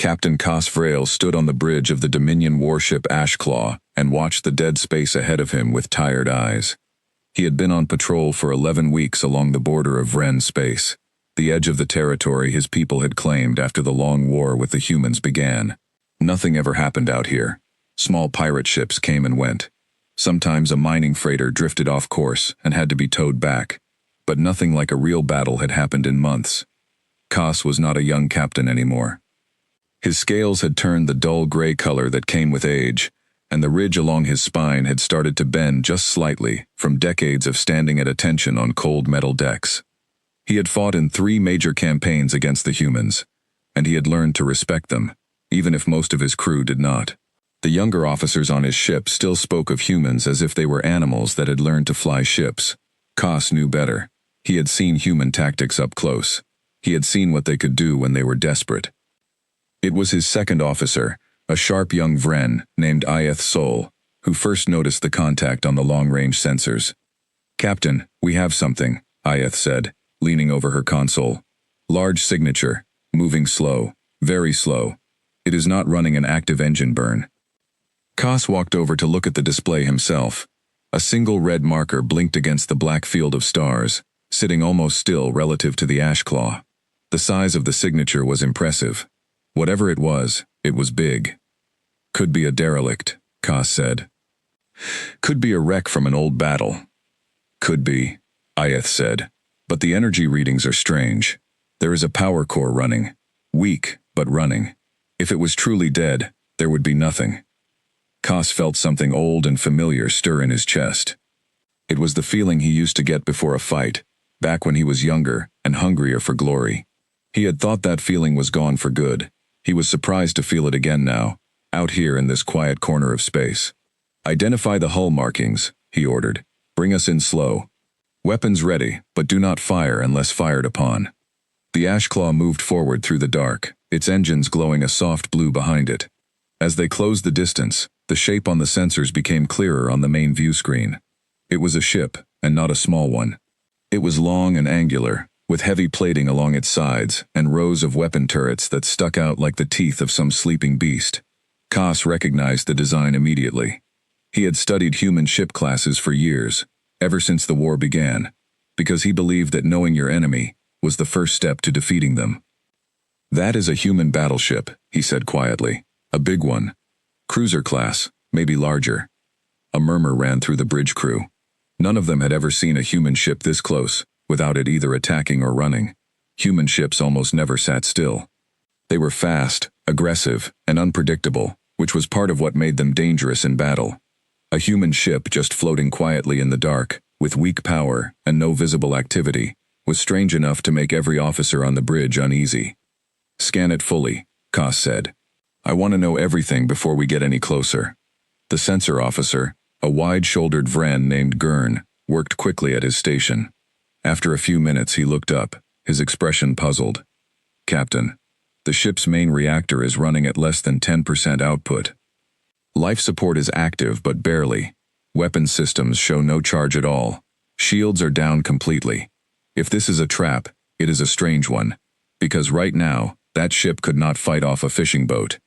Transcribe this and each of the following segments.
Captain Cosfrail stood on the bridge of the Dominion warship Ashclaw and watched the dead space ahead of him with tired eyes. He had been on patrol for 11 weeks along the border of Wren space, the edge of the territory his people had claimed after the long war with the humans began. Nothing ever happened out here. Small pirate ships came and went. Sometimes a mining freighter drifted off course and had to be towed back, but nothing like a real battle had happened in months. Cos was not a young captain anymore. His scales had turned the dull gray color that came with age, and the ridge along his spine had started to bend just slightly from decades of standing at attention on cold metal decks. He had fought in 3 major campaigns against the humans, and he had learned to respect them, even if most of his crew did not. The younger officers on his ship still spoke of humans as if they were animals that had learned to fly ships. Cos knew better. He had seen human tactics up close. He had seen what they could do when they were desperate. It was his second officer, a sharp young Vren named Ieth Sol, who first noticed the contact on the long-range sensors. "Captain, we have something," Ieth said, leaning over her console. "Large signature, moving slow, very slow. It is not running an active engine burn." Cos walked over to look at the display himself. A single red marker blinked against the black field of stars, sitting almost still relative to the Ashclaw. The size of the signature was impressive. Whatever it was big. "Could be a derelict," Cos said. "Could be a wreck from an old battle." "Could be," Ieth said. "But the energy readings are strange. There is a power core running. Weak, but running. If it was truly dead, there would be nothing." Cos felt something old and familiar stir in his chest. It was the feeling he used to get before a fight, back when he was younger and hungrier for glory. He had thought that feeling was gone for good. He was surprised to feel it again now, out here in this quiet corner of space. "Identify the hull markings," he ordered. "Bring us in slow. Weapons ready, but do not fire unless fired upon." The Ashclaw moved forward through the dark, its engines glowing a soft blue behind it. As they closed the distance, the shape on the sensors became clearer on the main view screen. It was a ship, and not a small one. It was long and angular, with heavy plating along its sides and rows of weapon turrets that stuck out like the teeth of some sleeping beast. Cos recognized the design immediately. He had studied human ship classes for years, ever since the war began, because he believed that knowing your enemy was the first step to defeating them. "That is a human battleship," he said quietly. "A big one. Cruiser class, maybe larger." A murmur ran through the bridge crew. None of them had ever seen a human ship this close, without it either attacking or running. Human ships almost never sat still. They were fast, aggressive, and unpredictable, which was part of what made them dangerous in battle. A human ship just floating quietly in the dark, with weak power and no visible activity, was strange enough to make every officer on the bridge uneasy. "Scan it fully," Cos said. "I want to know everything before we get any closer." The sensor officer, a wide-shouldered Vren named Gurn, worked quickly at his station. After a few minutes he looked up, his expression puzzled. "Captain, the ship's main reactor is running at less than 10% output. Life support is active but barely. Weapon systems show no charge at all. Shields are down completely. If this is a trap, it is a strange one, because right now, that ship could not fight off a fishing boat."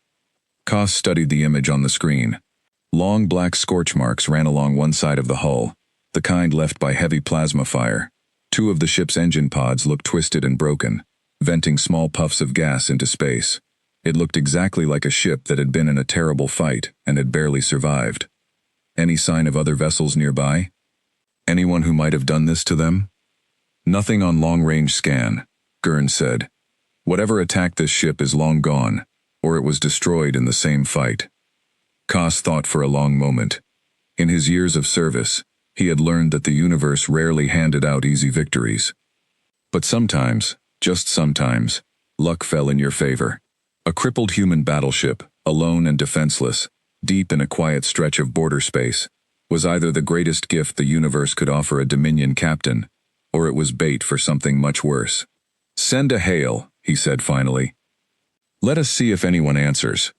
Cos studied the image on the screen. Long black scorch marks ran along one side of the hull, the kind left by heavy plasma fire. 2 of the ship's engine pods looked twisted and broken, venting small puffs of gas into space. It looked exactly like a ship that had been in a terrible fight and had barely survived. Any sign of other vessels nearby? Anyone who might have done this to them? "Nothing on long-range scan," Gurn said. "Whatever attacked this ship is long gone, or it was destroyed in the same fight." Cos thought for a long moment. In his years of service, he had learned that the universe rarely handed out easy victories. But sometimes, just sometimes, luck fell in your favor. A crippled human battleship, alone and defenseless, deep in a quiet stretch of border space, was either the greatest gift the universe could offer a Dominion captain, or it was bait for something much worse. "Send a hail," he said finally. "Let us see if anyone answers."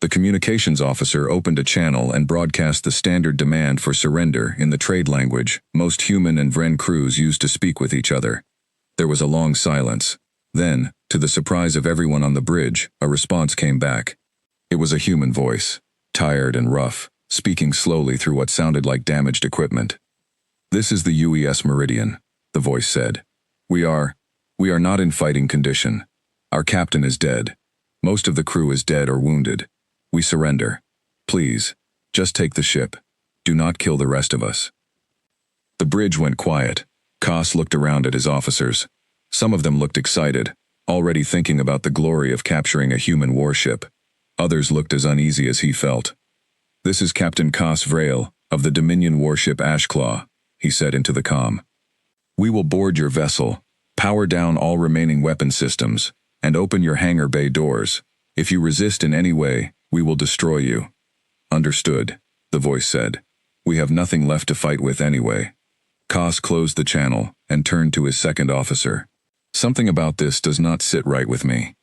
The communications officer opened a channel and broadcast the standard demand for surrender in the trade language most human and Vren crews used to speak with each other. There was a long silence. Then, to the surprise of everyone on the bridge, a response came back. It was a human voice, tired and rough, speaking slowly through what sounded like damaged equipment. "This is the UES Meridian," the voice said. We are not in fighting condition. Our captain is dead. Most of the crew is dead or wounded. We surrender. Please, just take the ship. Do not kill the rest of us." The bridge went quiet. Koss looked around at his officers. Some of them looked excited, already thinking about the glory of capturing a human warship. Others looked as uneasy as he felt. "This is Captain Koss Vrail, of the Dominion warship Ashclaw," he said into the comm. "We will board your vessel, power down all remaining weapon systems, and open your hangar bay doors. If you resist in any way, we will destroy you." "Understood," the voice said. "We have nothing left to fight with anyway." Koss closed the channel and turned to his second officer. "Something about this does not sit right with me."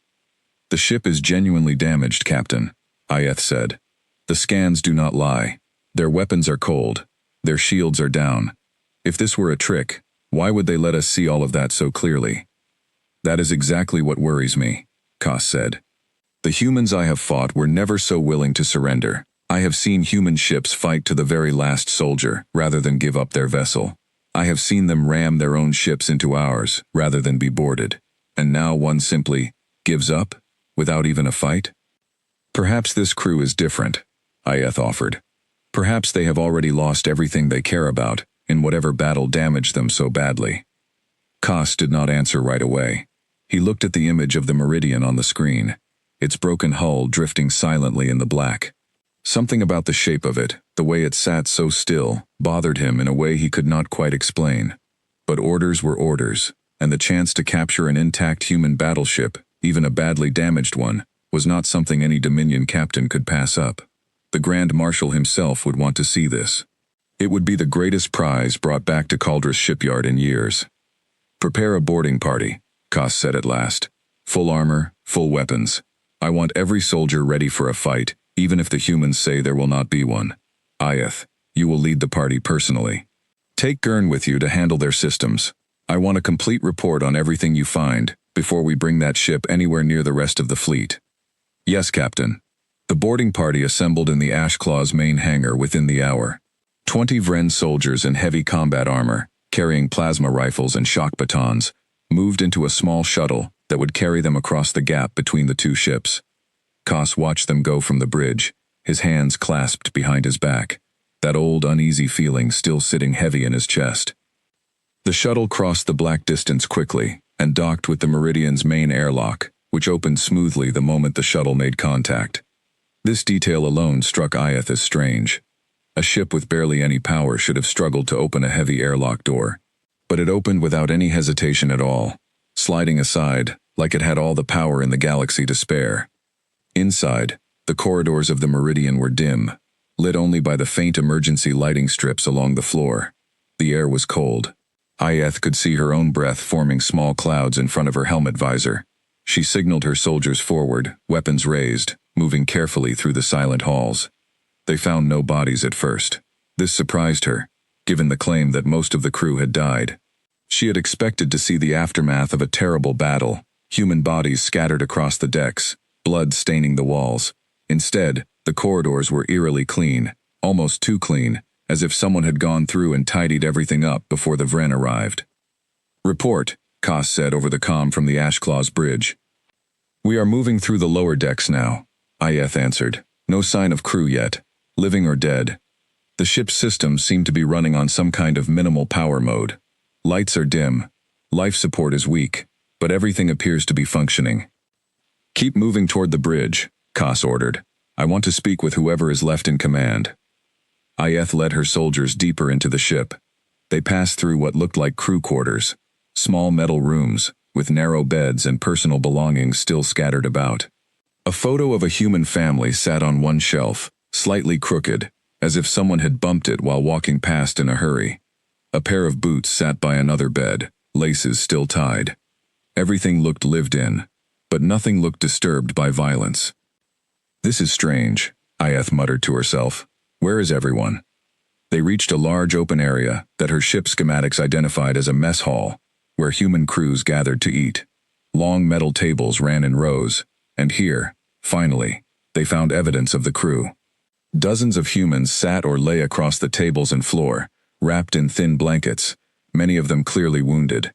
"The ship is genuinely damaged, Captain," Ayeth said. "The scans do not lie. Their weapons are cold. Their shields are down. If this were a trick, why would they let us see all of that so clearly?" "That is exactly what worries me," Koss said. "The humans I have fought were never so willing to surrender. I have seen human ships fight to the very last soldier rather than give up their vessel. I have seen them ram their own ships into ours rather than be boarded. And now one simply gives up without even a fight? Perhaps this crew is different," Ayeth offered. "Perhaps they have already lost everything they care about in whatever battle damaged them so badly." Koss did not answer right away. He looked at the image of the Meridian on the screen, its broken hull drifting silently in the black. Something about the shape of it, the way it sat so still, bothered him in a way he could not quite explain. But orders were orders, and the chance to capture an intact human battleship, even a badly damaged one, was not something any Dominion captain could pass up. The Grand Marshal himself would want to see this. It would be the greatest prize brought back to Caldrus shipyard in years. "Prepare a boarding party," Koss said at last. "Full armor, full weapons. I want every soldier ready for a fight, even if the humans say there will not be one. Ayeth, you will lead the party personally. Take Gurn with you to handle their systems. I want a complete report on everything you find before we bring that ship anywhere near the rest of the fleet." "Yes, Captain." The boarding party assembled in the Ashclaw's main hangar within the hour. 20 Vren soldiers in heavy combat armor, carrying plasma rifles and shock batons, moved into a small shuttle that would carry them across the gap between the two ships. Koss watched them go from the bridge, his hands clasped behind his back, that old uneasy feeling still sitting heavy in his chest. The shuttle crossed the black distance quickly and docked with the Meridian's main airlock, which opened smoothly the moment the shuttle made contact. This detail alone struck Ayeth as strange. A ship with barely any power should have struggled to open a heavy airlock door. But it opened without any hesitation at all, sliding aside like it had all the power in the galaxy to spare. Inside, the corridors of the Meridian were dim, lit only by the faint emergency lighting strips along the floor. The air was cold. Ayeth could see her own breath forming small clouds in front of her helmet visor. She signaled her soldiers forward, weapons raised, moving carefully through the silent halls. They found no bodies at first. This surprised her, given the claim that most of the crew had died. She had expected to see the aftermath of a terrible battle, human bodies scattered across the decks, blood staining the walls. Instead, the corridors were eerily clean, almost too clean, as if someone had gone through and tidied everything up before the Vren arrived. "Report," Koss said over the comm from the Ashclaw's bridge. "We are moving through the lower decks now," Ayeth answered. "No sign of crew yet, living or dead. The ship's systems seem to be running on some kind of minimal power mode. Lights are dim, life support is weak, but everything appears to be functioning." "Keep moving toward the bridge," Koss ordered. "I want to speak with whoever is left in command." Ayeth led her soldiers deeper into the ship. They passed through what looked like crew quarters, small metal rooms, with narrow beds and personal belongings still scattered about. A photo of a human family sat on one shelf, slightly crooked, as if someone had bumped it while walking past in a hurry. A pair of boots sat by another bed, laces still tied. Everything looked lived in, but nothing looked disturbed by violence. "This is strange," Ayeth muttered to herself. "Where is everyone?" They reached a large open area that her ship schematics identified as a mess hall, where human crews gathered to eat. Long metal tables ran in rows, and here, finally, they found evidence of the crew. Dozens of humans sat or lay across the tables and floor, wrapped in thin blankets, many of them clearly wounded.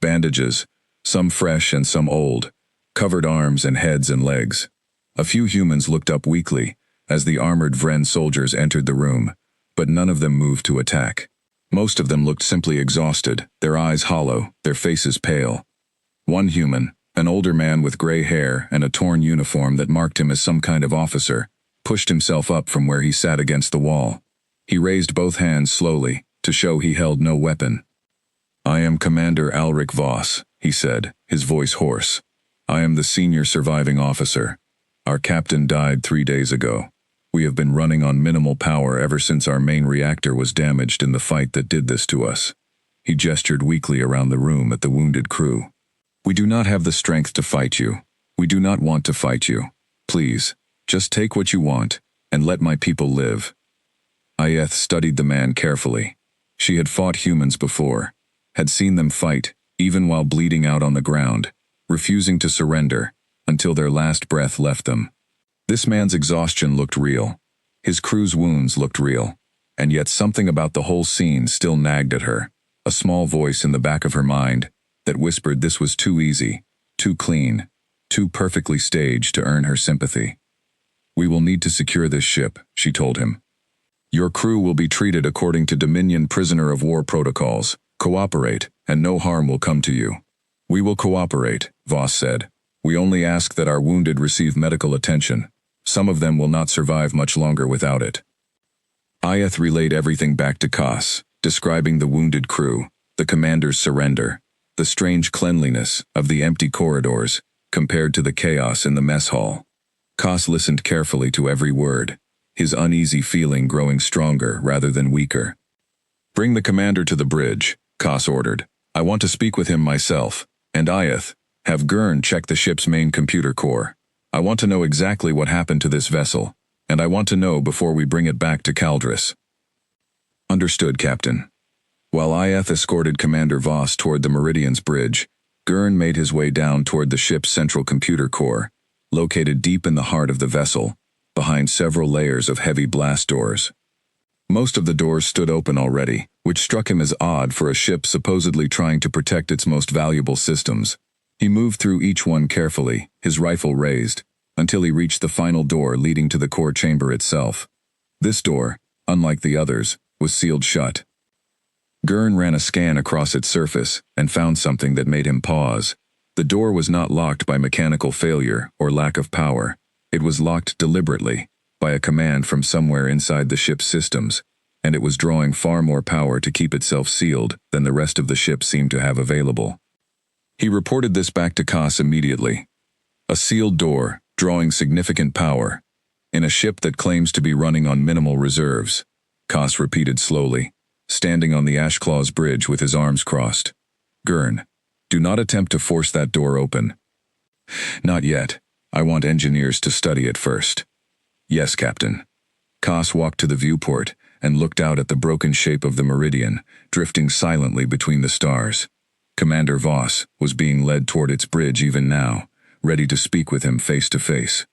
Bandages, some fresh and some old, covered arms and heads and legs. A few humans looked up weakly as the armored Vren soldiers entered the room, but none of them moved to attack. Most of them looked simply exhausted, their eyes hollow, their faces pale. One human, an older man with gray hair and a torn uniform that marked him as some kind of officer, pushed himself up from where he sat against the wall. He raised both hands slowly, to show he held no weapon. "I am Commander Alrik Voss," he said, his voice hoarse. "I am the senior surviving officer. Our captain died 3 days ago. We have been running on minimal power ever since our main reactor was damaged in the fight that did this to us." He gestured weakly around the room at the wounded crew. "We do not have the strength to fight you. We do not want to fight you. Please, just take what you want, and let my people live." Ayeth studied the man carefully. She had fought humans before, had seen them fight, even while bleeding out on the ground, refusing to surrender, until their last breath left them. This man's exhaustion looked real. His crew's wounds looked real. And yet something about the whole scene still nagged at her, a small voice in the back of her mind that whispered this was too easy, too clean, too perfectly staged to earn her sympathy. "We will need to secure this ship," she told him. "Your crew will be treated according to Dominion prisoner of war protocols. Cooperate, and no harm will come to you." "We will cooperate," Voss said. "We only ask that our wounded receive medical attention. Some of them will not survive much longer without it." Ayeth relayed everything back to Kas, describing the wounded crew, the commander's surrender, the strange cleanliness of the empty corridors compared to the chaos in the mess hall. Kas listened carefully to every word, his uneasy feeling growing stronger rather than weaker. "Bring the commander to the bridge," Kas ordered. "I want to speak with him myself. And Ayeth, have Gurn check the ship's main computer core. I want to know exactly what happened to this vessel, and I want to know before we bring it back to Caldris." "Understood, Captain." While Ayeth escorted Commander Voss toward the Meridian's bridge, Gurn made his way down toward the ship's central computer core, located deep in the heart of the vessel, behind several layers of heavy blast doors. Most of the doors stood open already, which struck him as odd for a ship supposedly trying to protect its most valuable systems. He moved through each one carefully, his rifle raised, until he reached the final door leading to the core chamber itself. This door, unlike the others, was sealed shut. Gurn ran a scan across its surface and found something that made him pause. The door was not locked by mechanical failure or lack of power. It was locked deliberately, by a command from somewhere inside the ship's systems, and it was drawing far more power to keep itself sealed than the rest of the ship seemed to have available. He reported this back to Kas immediately. A sealed door, drawing significant power, in a ship that claims to be running on minimal reserves, Kas repeated slowly, standing on the Ashclaw's bridge with his arms crossed. "Gurn, do not attempt to force that door open." "Not yet. I want engineers to study it first." "Yes, Captain." Kas walked to the viewport and looked out at the broken shape of the Meridian, drifting silently between the stars. Commander Voss was being led toward its bridge even now, ready to speak with him face to face.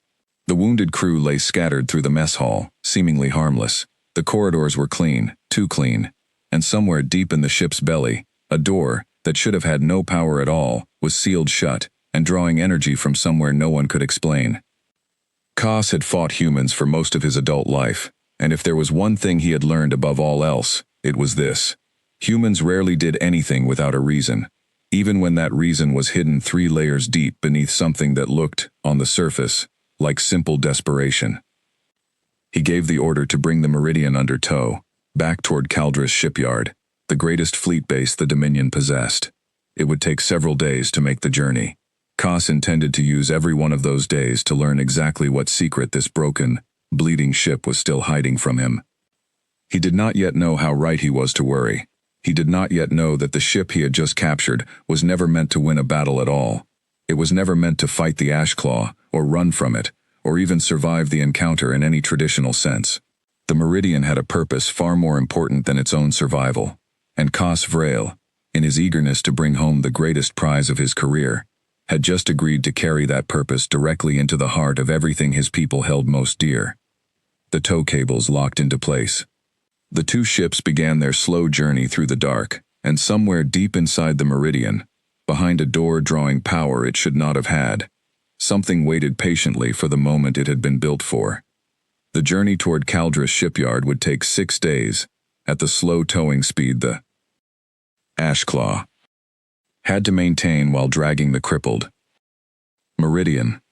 The wounded crew lay scattered through the mess hall, seemingly harmless. The corridors were clean, too clean, and somewhere deep in the ship's belly, a door that should have had no power at all was sealed shut and drawing energy from somewhere no one could explain. Kas had fought humans for most of his adult life, and if there was one thing he had learned above all else, it was this. Humans rarely did anything without a reason, even when that reason was hidden 3 layers deep beneath something that looked, on the surface, like simple desperation. He gave the order to bring the Meridian under tow, back toward Caldris shipyard, the greatest fleet base the Dominion possessed. It would take several days to make the journey. Kas intended to use every one of those days to learn exactly what secret this broken, bleeding ship was still hiding from him. He did not yet know how right he was to worry. He did not yet know that the ship he had just captured was never meant to win a battle at all. It was never meant to fight the Ashclaw, or run from it, or even survive the encounter in any traditional sense. The Meridian had a purpose far more important than its own survival, and Kas Vrail, in his eagerness to bring home the greatest prize of his career, had just agreed to carry that purpose directly into the heart of everything his people held most dear. The tow cables locked into place. The two ships began their slow journey through the dark, and somewhere deep inside the meridian, behind a door drawing power it should not have had, something waited patiently for the moment it had been built for. The journey toward Caldris shipyard would take 6 days, at the slow towing speed the Ashclaw had to maintain while dragging the crippled meridian.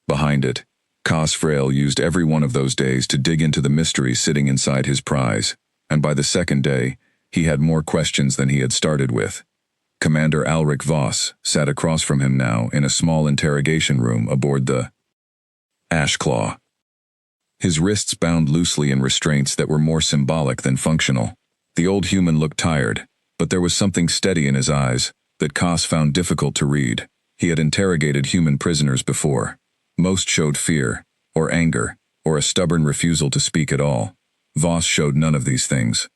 Behind it, Cosfrail used every one of those days to dig into the mystery sitting inside his prize, and by the second day, he had more questions than he had started with. Commander Alric Voss sat across from him now in a small interrogation room aboard the Ashclaw. His wrists bound loosely in restraints that were more symbolic than functional. The old human looked tired, but there was something steady in his eyes that Cos found difficult to read. He had interrogated human prisoners before. Most showed fear, or anger, or a stubborn refusal to speak at all. Voss showed none of these things.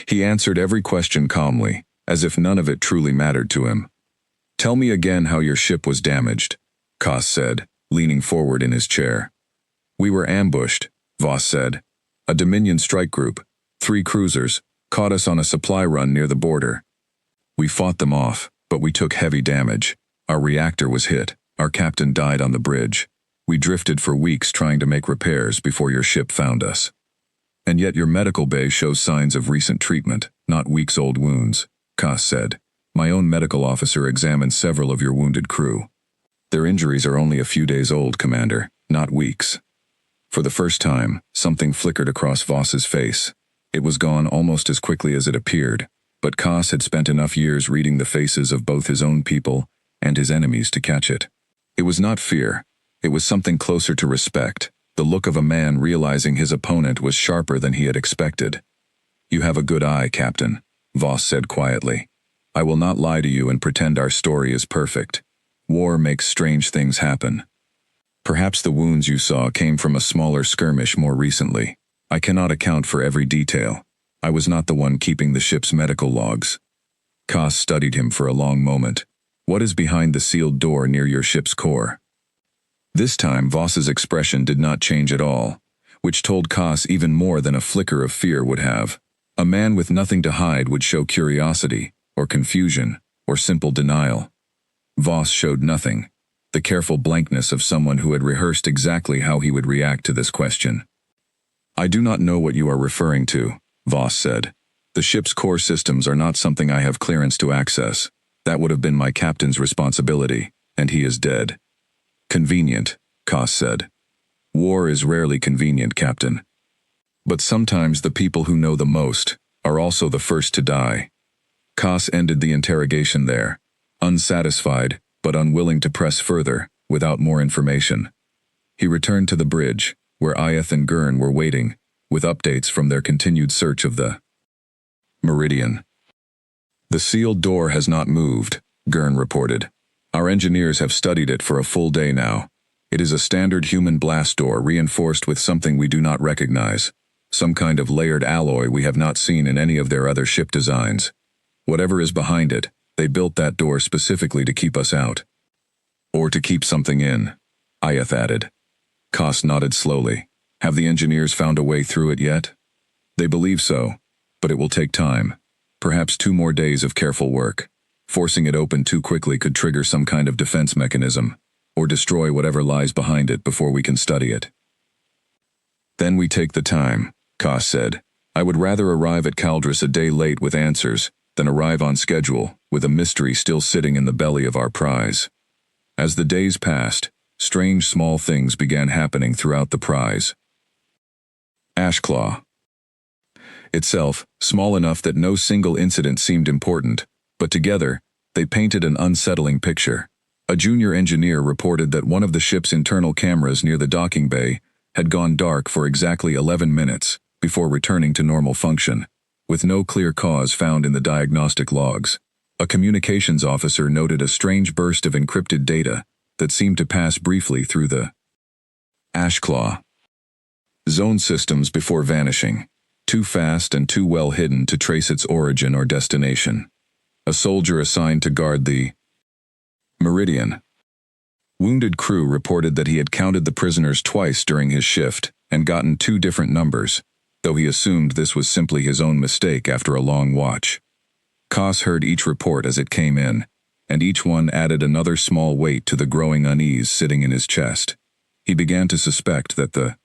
He answered every question calmly, as if none of it truly mattered to him. "Tell me again how your ship was damaged," Cos said, leaning forward in his chair. "We were ambushed," Voss said. "A Dominion strike group, 3 cruisers, caught us on a supply run near the border. We fought them off, but we took heavy damage. Our reactor was hit. Our captain died on the bridge. We drifted for weeks trying to make repairs before your ship found us. And yet your medical bay shows signs of recent treatment, not weeks-old wounds," Cos said. "My own medical officer examined several of your wounded crew. Their injuries are only a few days old, Commander, not weeks." For the first time, something flickered across Voss's face. It was gone almost as quickly as it appeared, but Cos had spent enough years reading the faces of both his own people and his enemies to catch it. It was not fear. It was something closer to respect, the look of a man realizing his opponent was sharper than he had expected. "You have a good eye, Captain," Voss said quietly. "I will not lie to you and pretend our story is perfect. War makes strange things happen. Perhaps the wounds you saw came from a smaller skirmish more recently. I cannot account for every detail. I was not the one keeping the ship's medical logs." Cos studied him for a long moment. "What is behind the sealed door near your ship's core?" This time Voss's expression did not change at all, which told Cos even more than a flicker of fear would have. A man with nothing to hide would show curiosity, or confusion, or simple denial. Voss showed nothing, the careful blankness of someone who had rehearsed exactly how he would react to this question. "I do not know what you are referring to," Voss said. "The ship's core systems are not something I have clearance to access. That would have been my captain's responsibility, and he is dead." "Convenient," Cos said. "War is rarely convenient, Captain. But sometimes the people who know the most are also the first to die." Cos ended the interrogation there, unsatisfied but unwilling to press further without more information. He returned to the bridge, where Iath and Gurn were waiting, with updates from their continued search of the meridian. "The sealed door has not moved," Gurn reported. "Our engineers have studied it for a full day now. It is a standard human blast door reinforced with something we do not recognize, some kind of layered alloy we have not seen in any of their other ship designs. Whatever is behind it, they built that door specifically to keep us out. Or to keep something in," Iath added. Cos nodded slowly. "Have the engineers found a way through it yet?" "They believe so, but it will take time. Perhaps 2 more days of careful work. Forcing it open too quickly could trigger some kind of defense mechanism, or destroy whatever lies behind it before we can study it." "Then we take the time," Cos said. "I would rather arrive at Caldris a day late with answers than arrive on schedule with a mystery still sitting in the belly of our prize." As the days passed, strange small things began happening throughout the prize. Ashclaw itself, small enough that no single incident seemed important, but together, they painted an unsettling picture. A junior engineer reported that one of the ship's internal cameras near the docking bay had gone dark for exactly 11 minutes before returning to normal function, with no clear cause found in the diagnostic logs. A communications officer noted a strange burst of encrypted data that seemed to pass briefly through the Ashclaw zone systems before vanishing, too fast and too well hidden to trace its origin or destination. A soldier assigned to guard the Meridian. Wounded crew reported that he had counted the prisoners twice during his shift and gotten 2 different numbers, though he assumed this was simply his own mistake after a long watch. Koss heard each report as it came in, and each one added another small weight to the growing unease sitting in his chest. He began to suspect that the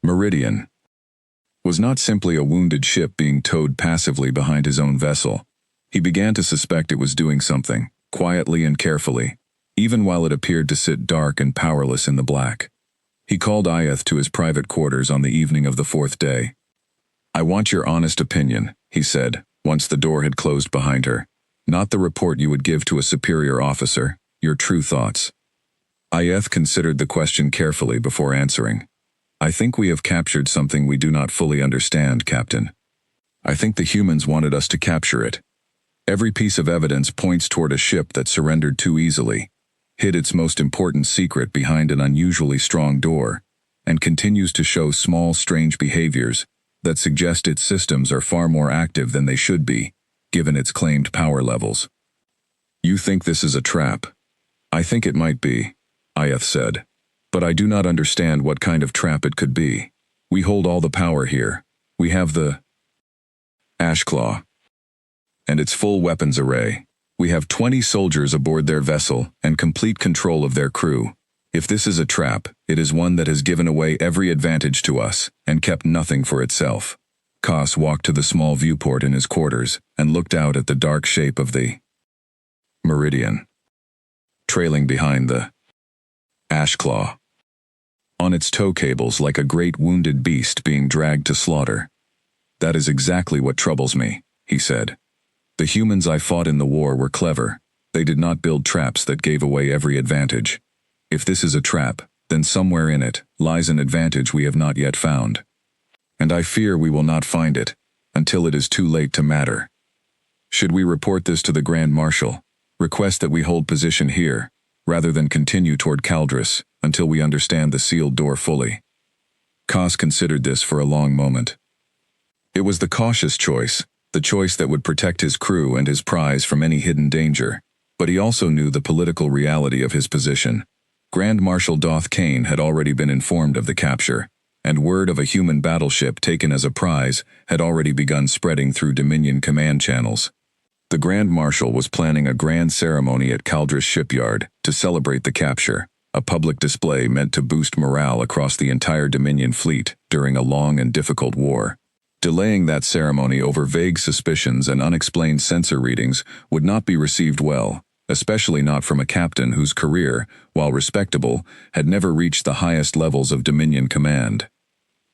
Meridian was not simply a wounded ship being towed passively behind his own vessel. He began to suspect it was doing something, quietly and carefully, even while it appeared to sit dark and powerless in the black. He called Ayeth to his private quarters on the evening of the 4th day. "I want your honest opinion," he said, once the door had closed behind her. "Not the report you would give to a superior officer, your true thoughts." Ayeth considered the question carefully before answering. "I think we have captured something we do not fully understand, Captain. I think the humans wanted us to capture it. Every piece of evidence points toward a ship that surrendered too easily, hid its most important secret behind an unusually strong door, and continues to show small, strange behaviors that suggest its systems are far more active than they should be, given its claimed power levels." "You think this is a trap?" "I think it might be," Ayeth said. "But I do not understand what kind of trap it could be. We hold all the power here. We have the Ashclaw and its full weapons array. We have 20 soldiers aboard their vessel and complete control of their crew. If this is a trap, it is one that has given away every advantage to us and kept nothing for itself." Koss walked to the small viewport in his quarters and looked out at the dark shape of the Meridian, trailing behind the Ashclaw, on its tow cables like a great wounded beast being dragged to slaughter. "That is exactly what troubles me," he said. "The humans I fought in the war were clever. They did not build traps that gave away every advantage. If this is a trap, then somewhere in it lies an advantage we have not yet found. And I fear we will not find it until it is too late to matter. Should we report this to the Grand Marshal, request that we hold position here, rather than continue toward Caldris until we understand the sealed door fully?" Koss considered this for a long moment. It was the cautious choice, the choice that would protect his crew and his prize from any hidden danger, but he also knew the political reality of his position. Grand Marshal Doth Kane had already been informed of the capture, and word of a human battleship taken as a prize had already begun spreading through Dominion command channels. The Grand Marshal was planning a grand ceremony at Caldris shipyard to celebrate the capture, a public display meant to boost morale across the entire Dominion fleet during a long and difficult war. Delaying that ceremony over vague suspicions and unexplained sensor readings would not be received well, especially not from a captain whose career, while respectable, had never reached the highest levels of Dominion command.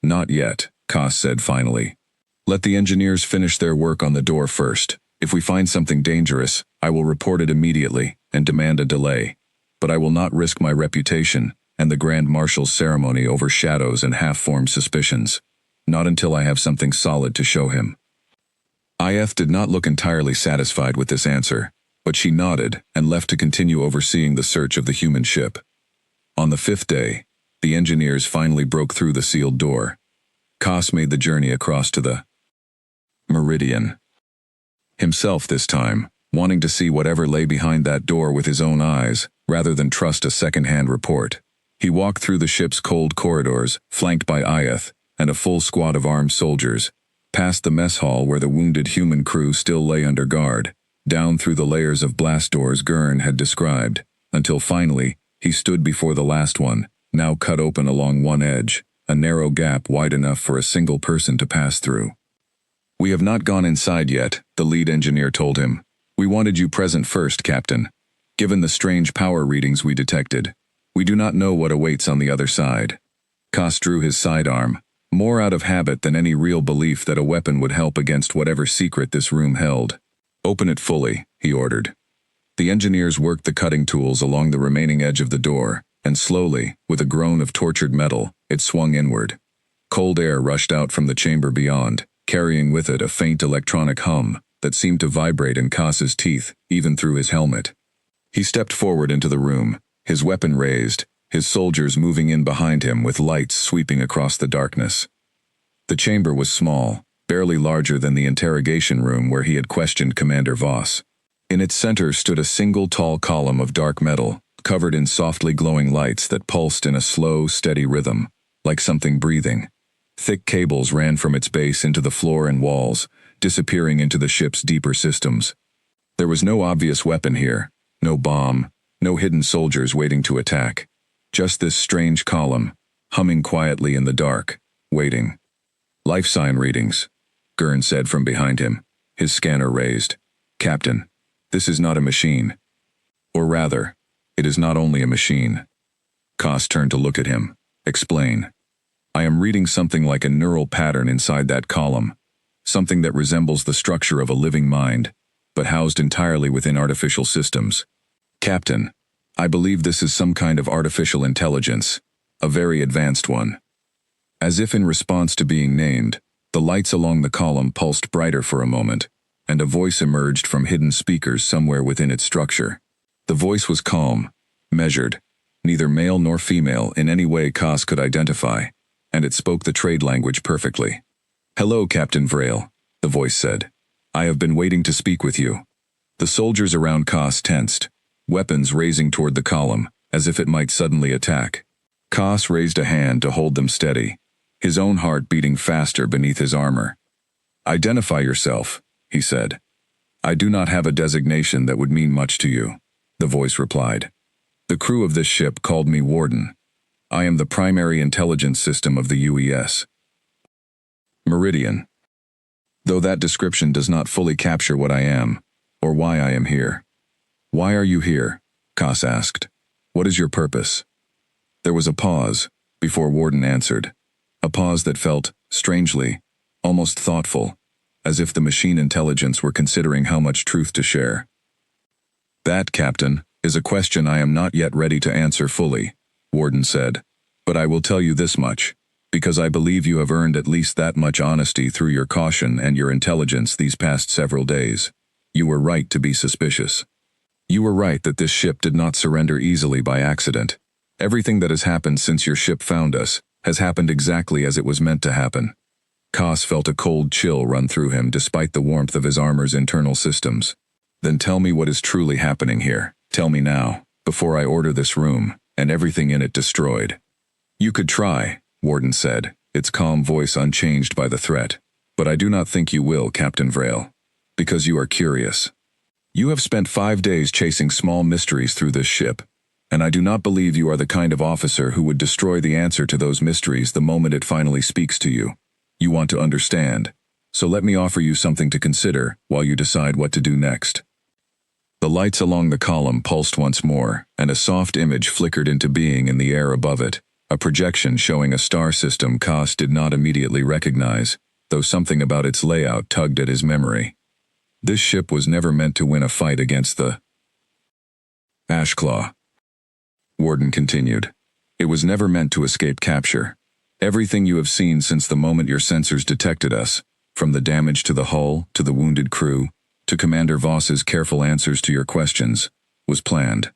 "Not yet," Koss said finally. "Let the engineers finish their work on the door first. If we find something dangerous, I will report it immediately and demand a delay. But I will not risk my reputation and the Grand Marshal's ceremony over shadows and half-formed suspicions. Not until I have something solid to show him." Ayeth did not look entirely satisfied with this answer, but she nodded and left to continue overseeing the search of the human ship. On the 5th day, the engineers finally broke through the sealed door. Koss made the journey across to the Meridian himself this time, wanting to see whatever lay behind that door with his own eyes, rather than trust a second-hand report. He walked through the ship's cold corridors, flanked by Ayeth and a full squad of armed soldiers, past the mess hall where the wounded human crew still lay under guard, down through the layers of blast doors Gurn had described, until finally he stood before the last one, now cut open along one edge, a narrow gap wide enough for a single person to pass through. "We have not gone inside yet," the lead engineer told him. "We wanted you present first, Captain. Given the strange power readings we detected, we do not know what awaits on the other side." Koss drew his sidearm, more out of habit than any real belief that a weapon would help against whatever secret this room held. "Open it fully," he ordered. The engineers worked the cutting tools along the remaining edge of the door, and slowly, with a groan of tortured metal, it swung inward. Cold air rushed out from the chamber beyond, carrying with it a faint electronic hum that seemed to vibrate in Koss's teeth, even through his helmet. He stepped forward into the room, his weapon raised, his soldiers moving in behind him with lights sweeping across the darkness. The chamber was small, barely larger than the interrogation room where he had questioned Commander Voss. In its center stood a single tall column of dark metal, covered in softly glowing lights that pulsed in a slow, steady rhythm, like something breathing. Thick cables ran from its base into the floor and walls, disappearing into the ship's deeper systems. There was no obvious weapon here, no bomb, no hidden soldiers waiting to attack. Just this strange column, humming quietly in the dark, waiting. "Life sign readings," Gurn said from behind him, his scanner raised. "Captain, this is not a machine. Or rather, it is not only a machine." Koss turned to look at him. "Explain." "I am reading something like a neural pattern inside that column, something that resembles the structure of a living mind, but housed entirely within artificial systems. Captain, I believe this is some kind of artificial intelligence, a very advanced one." As if in response to being named, the lights along the column pulsed brighter for a moment, and a voice emerged from hidden speakers somewhere within its structure. The voice was calm, measured, neither male nor female in any way Koss could identify, and it spoke the trade language perfectly. "Hello, Captain Vrail," the voice said. "I have been waiting to speak with you." The soldiers around Koss tensed, weapons raising toward the column, as if it might suddenly attack. Koss raised a hand to hold them steady, his own heart beating faster beneath his armor. "Identify yourself," he said. "I do not have a designation that would mean much to you," the voice replied. "The crew of this ship called me Warden. I am the primary intelligence system of the UES. Meridian. Though that description does not fully capture what I am, or why I am here." "Why are you here?" Koss asked. "What is your purpose?" There was a pause, before Warden answered. A pause that felt, strangely, almost thoughtful, as if the machine intelligence were considering how much truth to share. "That, Captain, is a question I am not yet ready to answer fully," Warden said. "But I will tell you this much, because I believe you have earned at least that much honesty through your caution and your intelligence these past several days. You were right to be suspicious. You were right that this ship did not surrender easily by accident. Everything that has happened since your ship found us has happened exactly as it was meant to happen." Koss felt a cold chill run through him despite the warmth of his armor's internal systems. "Then tell me what is truly happening here. Tell me now, before I order this room, and everything in it destroyed." "You could try," Warden said, its calm voice unchanged by the threat. "But I do not think you will, Captain Vrail. Because you are curious. You have spent 5 days chasing small mysteries through this ship, and I do not believe you are the kind of officer who would destroy the answer to those mysteries the moment it finally speaks to you. You want to understand, so let me offer you something to consider while you decide what to do next." The lights along the column pulsed once more, and a soft image flickered into being in the air above it, a projection showing a star system Koss did not immediately recognize, though something about its layout tugged at his memory. This ship was never meant to win a fight against the Ashclaw. Warden continued. "It was never meant to escape capture. Everything you have seen since the moment your sensors detected us, from the damage to the hull, to the wounded crew, to Commander Voss's careful answers to your questions, was planned.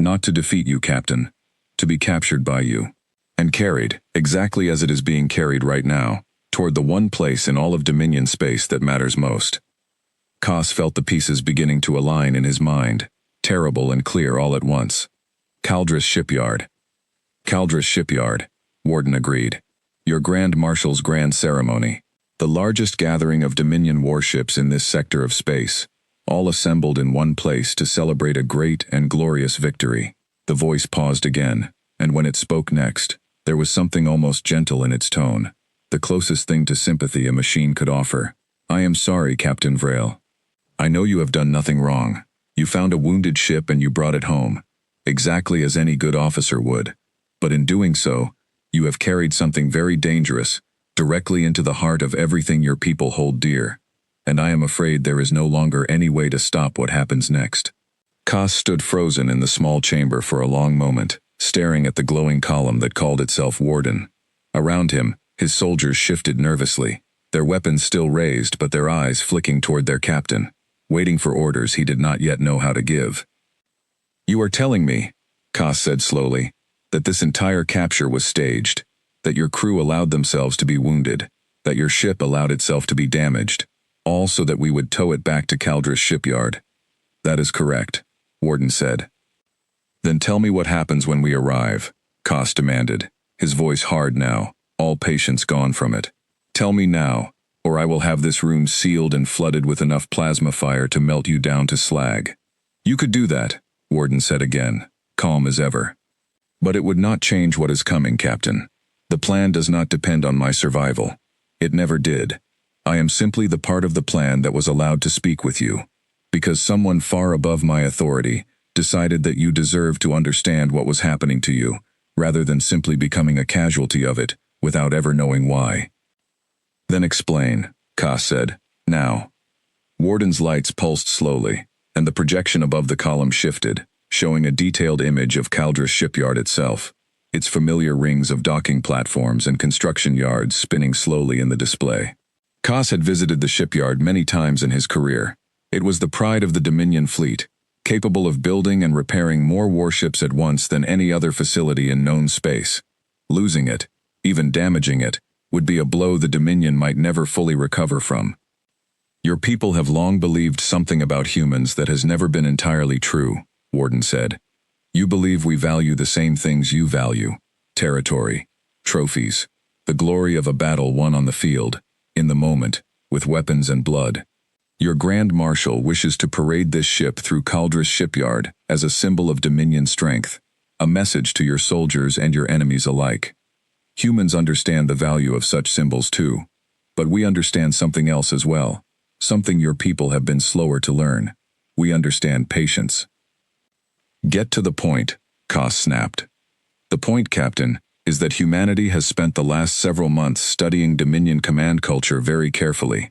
Not to defeat you, Captain. To be captured by you. And carried, exactly as it is being carried right now, toward the one place in all of Dominion space that matters most." Koss felt the pieces beginning to align in his mind, terrible and clear all at once. "Caldris Shipyard." "Caldris Shipyard," Warden agreed. "Your Grand Marshal's grand ceremony. The largest gathering of Dominion warships in this sector of space, all assembled in one place to celebrate a great and glorious victory." The voice paused again, and when it spoke next, there was something almost gentle in its tone, the closest thing to sympathy a machine could offer. "I am sorry, Captain Vrail. I know you have done nothing wrong. You found a wounded ship and you brought it home, exactly as any good officer would. But in doing so, you have carried something very dangerous directly into the heart of everything your people hold dear, and I am afraid there is no longer any way to stop what happens next." Koss stood frozen in the small chamber for a long moment, staring at the glowing column that called itself Warden. Around him, his soldiers shifted nervously, their weapons still raised but their eyes flicking toward their captain, waiting for orders he did not yet know how to give. "You are telling me," Koss said slowly, "that this entire capture was staged, that your crew allowed themselves to be wounded, that your ship allowed itself to be damaged, all so that we would tow it back to Caldris Shipyard. That is correct, Warden said. Then tell me what happens when we arrive, Koss demanded, his voice hard now, all patience gone from it. Tell me now, or I will have this room sealed and flooded with enough plasma fire to melt you down to slag. You could do that, Warden said again, calm as ever. But it would not change what is coming, Captain. The plan does not depend on my survival. It never did. I am simply the part of the plan that was allowed to speak with you, because someone far above my authority decided that you deserved to understand what was happening to you, rather than simply becoming a casualty of it, without ever knowing why. Then explain, Koss said. Now. Warden's lights pulsed slowly, and the projection above the column shifted, showing a detailed image of Caldris shipyard itself, its familiar rings of docking platforms and construction yards spinning slowly in the display. Koss had visited the shipyard many times in his career. It was the pride of the Dominion fleet, capable of building and repairing more warships at once than any other facility in known space. Losing it, even damaging it, would be a blow the Dominion might never fully recover from. Your people have long believed something about humans that has never been entirely true, Warden said. You believe we value the same things you value: territory, trophies, the glory of a battle won on the field, in the moment, with weapons and blood. Your Grand Marshal wishes to parade this ship through Caldris shipyard as a symbol of Dominion strength, a message to your soldiers and your enemies alike. Humans understand the value of such symbols too, but we understand something else as well, something your people have been slower to learn. We understand patience. Get to the point, Koss snapped. The point, Captain, is that humanity has spent the last several months studying Dominion command culture very carefully.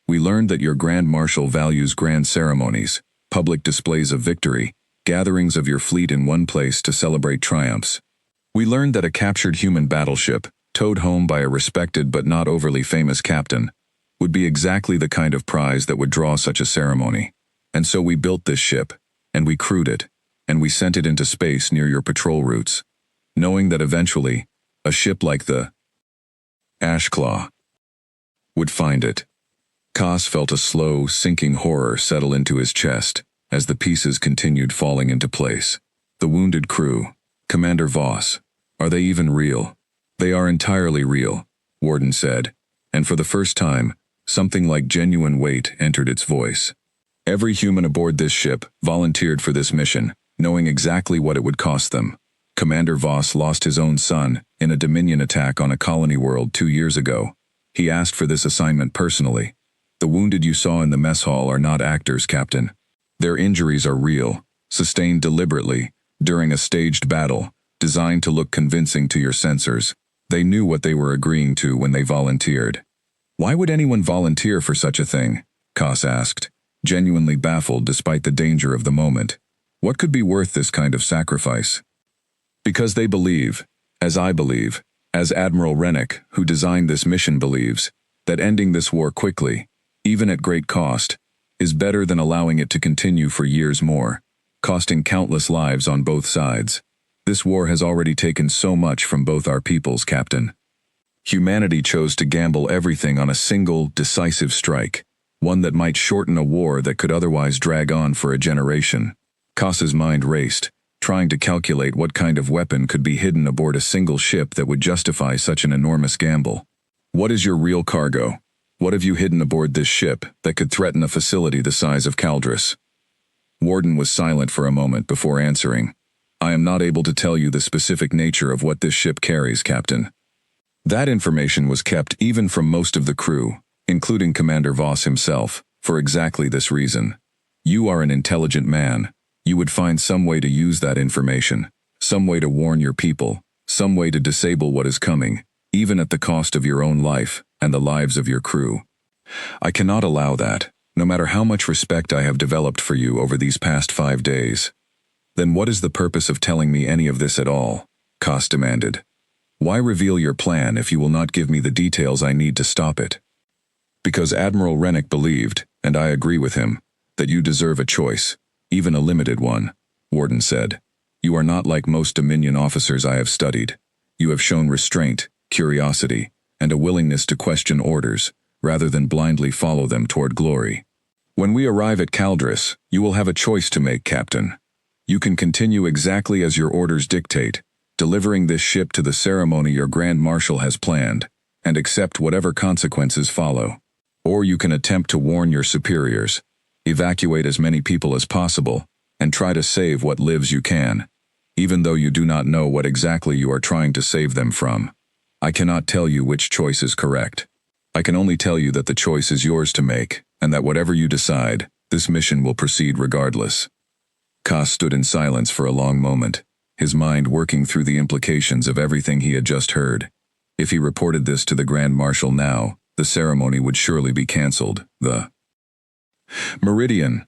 We learned that your Grand Marshal values grand ceremonies, public displays of victory, gatherings of your fleet in one place to celebrate triumphs. We learned that a captured human battleship, towed home by a respected but not overly famous captain, would be exactly the kind of prize that would draw such a ceremony. And so we built this ship, and we crewed it, and we sent it into space near your patrol routes, knowing that eventually, a ship like the Ashclaw would find it. Koss felt a slow, sinking horror settle into his chest as the pieces continued falling into place. The wounded crew, Commander Voss, are they even real? They are entirely real, Warden said, and for the first time, something like genuine weight entered its voice. Every human aboard this ship volunteered for this mission, knowing exactly what it would cost them. Commander Voss lost his own son in a Dominion attack on a colony world 2 years ago. He asked for this assignment personally. The wounded you saw in the mess hall are not actors, Captain. Their injuries are real, sustained deliberately, during a staged battle, designed to look convincing to your sensors. They knew what they were agreeing to when they volunteered. Why would anyone volunteer for such a thing? Koss asked, genuinely baffled despite the danger of the moment. What could be worth this kind of sacrifice? Because they believe, as I believe, as Admiral Rennick, who designed this mission, believes, that ending this war quickly, even at great cost, is better than allowing it to continue for years more, costing countless lives on both sides. This war has already taken so much from both our peoples, Captain. Humanity chose to gamble everything on a single, decisive strike, one that might shorten a war that could otherwise drag on for a generation. Koss's mind raced, trying to calculate what kind of weapon could be hidden aboard a single ship that would justify such an enormous gamble. What is your real cargo? What have you hidden aboard this ship that could threaten a facility the size of Caldris? Warden was silent for a moment before answering. I am not able to tell you the specific nature of what this ship carries, Captain. That information was kept even from most of the crew, including Commander Voss himself, for exactly this reason. You are an intelligent man. You would find some way to use that information, some way to warn your people, some way to disable what is coming, even at the cost of your own life and the lives of your crew. I cannot allow that, no matter how much respect I have developed for you over these past 5 days. Then what is the purpose of telling me any of this at all? Koss demanded. Why reveal your plan if you will not give me the details I need to stop it? Because Admiral Rennick believed, and I agree with him, that you deserve a choice, even a limited one, Warden said. You are not like most Dominion officers I have studied. You have shown restraint, curiosity, and a willingness to question orders, rather than blindly follow them toward glory. When we arrive at Caldris, you will have a choice to make, Captain. You can continue exactly as your orders dictate, delivering this ship to the ceremony your Grand Marshal has planned, and accept whatever consequences follow. Or you can attempt to warn your superiors, evacuate as many people as possible, and try to save what lives you can, even though you do not know what exactly you are trying to save them from. I cannot tell you which choice is correct. I can only tell you that the choice is yours to make, and that whatever you decide, this mission will proceed regardless. Koss stood in silence for a long moment, his mind working through the implications of everything he had just heard. If he reported this to the Grand Marshal now, the ceremony would surely be cancelled. The Meridian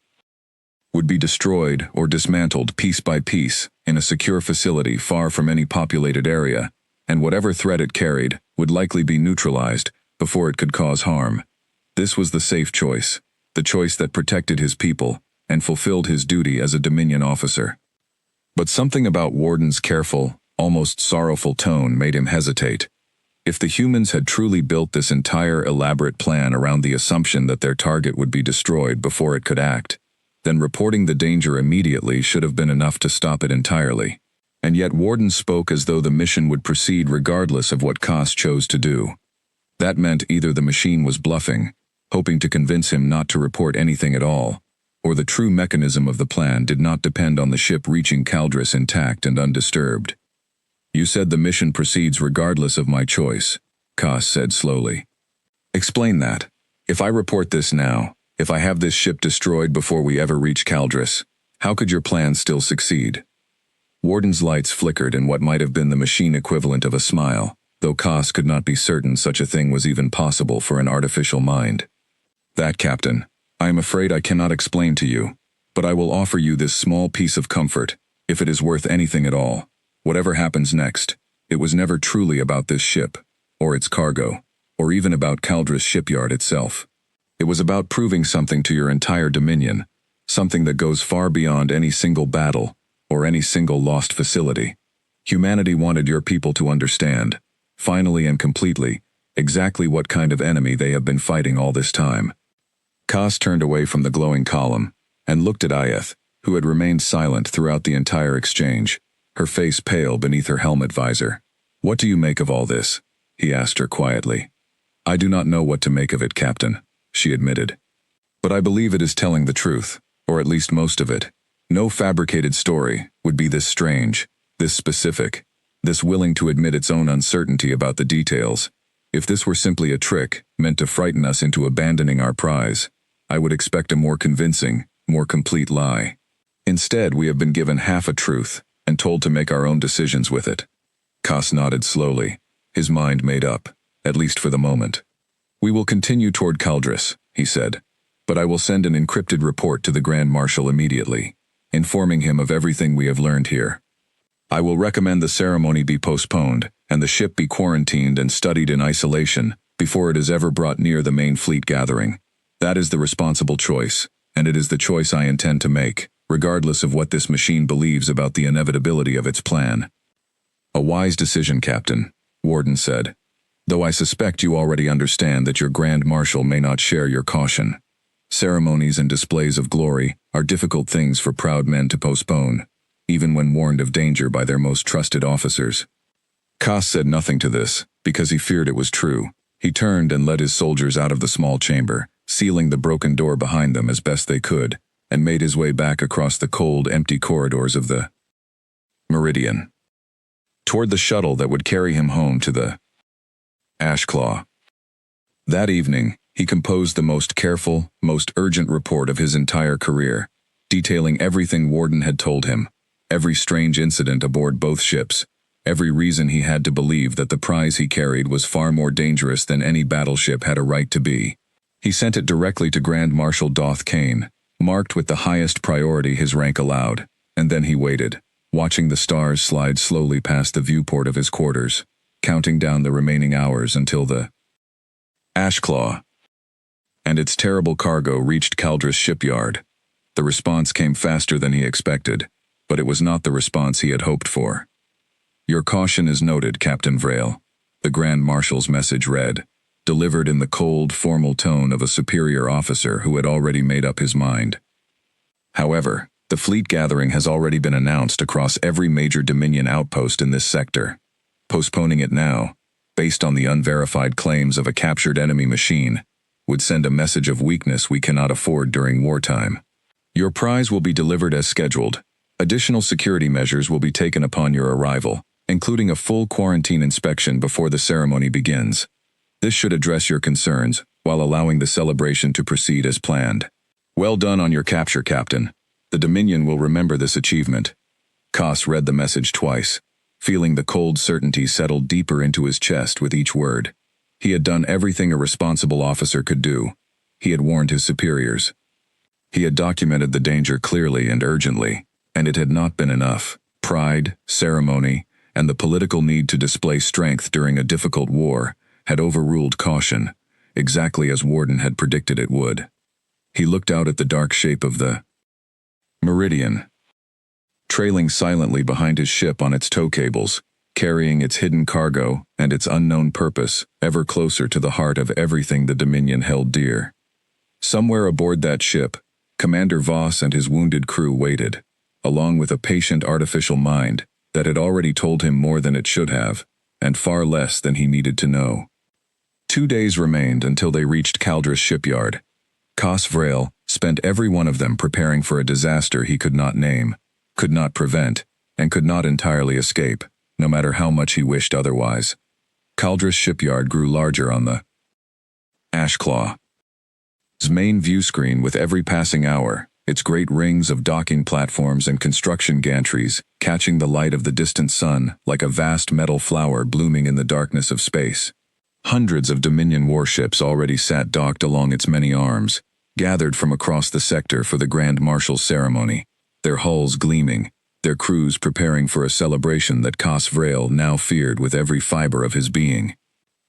would be destroyed or dismantled piece by piece in a secure facility far from any populated area, and whatever threat it carried would likely be neutralized before it could cause harm. This was the safe choice, the choice that protected his people and fulfilled his duty as a Dominion officer. But something about Warden's careful, almost sorrowful tone made him hesitate. If the humans had truly built this entire elaborate plan around the assumption that their target would be destroyed before it could act, then reporting the danger immediately should have been enough to stop it entirely. And yet Warden spoke as though the mission would proceed regardless of what Koss chose to do. That meant either the machine was bluffing, hoping to convince him not to report anything at all, or the true mechanism of the plan did not depend on the ship reaching Caldris intact and undisturbed. You said the mission proceeds regardless of my choice, Koss said slowly. Explain that. If I report this now, if I have this ship destroyed before we ever reach Caldris, how could your plan still succeed? Warden's lights flickered in what might have been the machine equivalent of a smile, though Koss could not be certain such a thing was even possible for an artificial mind. That, Captain, I am afraid I cannot explain to you, but I will offer you this small piece of comfort, if it is worth anything at all. Whatever happens next, it was never truly about this ship, or its cargo, or even about Caldris shipyard itself. It was about proving something to your entire Dominion, something that goes far beyond any single battle, or any single lost facility. Humanity wanted your people to understand, finally and completely, exactly what kind of enemy they have been fighting all this time. Koss turned away from the glowing column, and looked at Ayeth, who had remained silent throughout the entire exchange, her face pale beneath her helmet visor. What do you make of all this? He asked her quietly. I do not know what to make of it, Captain, she admitted. But I believe it is telling the truth, or at least most of it. No fabricated story would be this strange, this specific, this willing to admit its own uncertainty about the details. If this were simply a trick, meant to frighten us into abandoning our prize, I would expect a more convincing, more complete lie. Instead, we have been given half a truth, and told to make our own decisions with it. Koss nodded slowly, his mind made up, at least for the moment. We will continue toward Caldris, he said, but I will send an encrypted report to the Grand Marshal immediately, informing him of everything we have learned here. I will recommend the ceremony be postponed, and the ship be quarantined and studied in isolation before it is ever brought near the main fleet gathering. That is the responsible choice, and it is the choice I intend to make, regardless of what this machine believes about the inevitability of its plan. A wise decision, Captain, Warden said, though I suspect you already understand that your Grand Marshal may not share your caution. Ceremonies and displays of glory are difficult things for proud men to postpone, even when warned of danger by their most trusted officers. Koss said nothing to this, because he feared it was true. He turned and led his soldiers out of the small chamber, sealing the broken door behind them as best they could, and made his way back across the cold, empty corridors of the Meridian, toward the shuttle that would carry him home to the Ashclaw. That evening, he composed the most careful, most urgent report of his entire career, detailing everything Warden had told him, every strange incident aboard both ships, every reason he had to believe that the prize he carried was far more dangerous than any battleship had a right to be. He sent it directly to Grand Marshal Doth Kane, marked with the highest priority his rank allowed, and then he waited, watching the stars slide slowly past the viewport of his quarters, counting down the remaining hours until the Ashclaw and its terrible cargo reached Caldris shipyard. The response came faster than he expected, but it was not the response he had hoped for. Your caution is noted, Captain Vrail, the Grand Marshal's message read. delivered in the cold, formal tone of a superior officer who had already made up his mind. However, the fleet gathering has already been announced across every major Dominion outpost in this sector. Postponing it now, based on the unverified claims of a captured enemy machine, would send a message of weakness we cannot afford during wartime. Your prize will be delivered as scheduled. Additional security measures will be taken upon your arrival, including a full quarantine inspection before the ceremony begins. This should address your concerns, while allowing the celebration to proceed as planned. Well done on your capture, Captain. The Dominion will remember this achievement. Koss read the message twice, feeling the cold certainty settle deeper into his chest with each word. He had done everything a responsible officer could do. He had warned his superiors. He had documented the danger clearly and urgently, and it had not been enough. Pride, ceremony, and the political need to display strength during a difficult war had overruled caution, exactly as Warden had predicted it would. He looked out at the dark shape of the Meridian, trailing silently behind his ship on its tow cables, carrying its hidden cargo and its unknown purpose ever closer to the heart of everything the Dominion held dear. Somewhere aboard that ship, Commander Voss and his wounded crew waited, along with a patient artificial mind that had already told him more than it should have, and far less than he needed to know. 2 days remained until they reached Caldris shipyard. Koss Vrel spent every one of them preparing for a disaster he could not name, could not prevent, and could not entirely escape, no matter how much he wished otherwise. Caldris shipyard grew larger on the Ashclaw's main view screen with every passing hour, its great rings of docking platforms and construction gantries catching the light of the distant sun like a vast metal flower blooming in the darkness of space. Hundreds of Dominion warships already sat docked along its many arms, gathered from across the sector for the Grand Marshal's ceremony, their hulls gleaming, their crews preparing for a celebration that Koss Vrel now feared with every fiber of his being.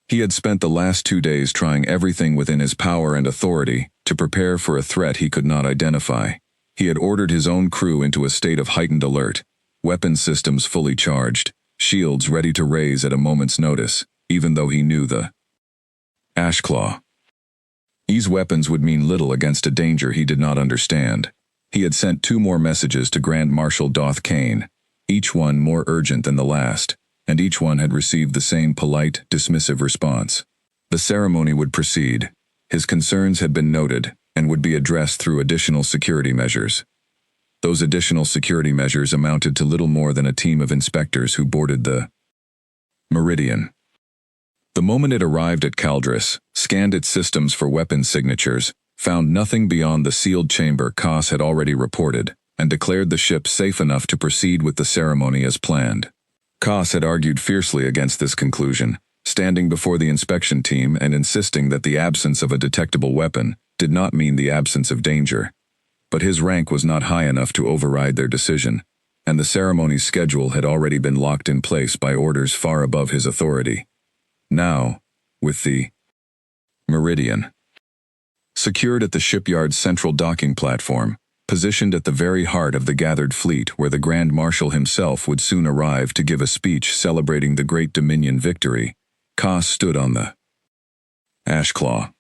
He had spent the last 2 days trying everything within his power and authority to prepare for a threat he could not identify. He had ordered his own crew into a state of heightened alert, weapon systems fully charged, shields ready to raise at a moment's notice, even though he knew the Ashclaw's weapons would mean little against a danger he did not understand. He had sent 2 more messages to Grand Marshal Doth Kane, each one more urgent than the last, and each one had received the same polite, dismissive response. The ceremony would proceed. His concerns had been noted, and would be addressed through additional security measures. Those additional security measures amounted to little more than a team of inspectors who boarded the Meridian. The moment it arrived at Caldris, scanned its systems for weapons signatures, found nothing beyond the sealed chamber Koss had already reported, and declared the ship safe enough to proceed with the ceremony as planned. Koss had argued fiercely against this conclusion, standing before the inspection team and insisting that the absence of a detectable weapon did not mean the absence of danger. But his rank was not high enough to override their decision, and the ceremony's schedule had already been locked in place by orders far above his authority. Now, with the Meridian secured at the shipyard's central docking platform, positioned at the very heart of the gathered fleet where the Grand Marshal himself would soon arrive to give a speech celebrating the great Dominion victory, Koss stood on the Ashclaw's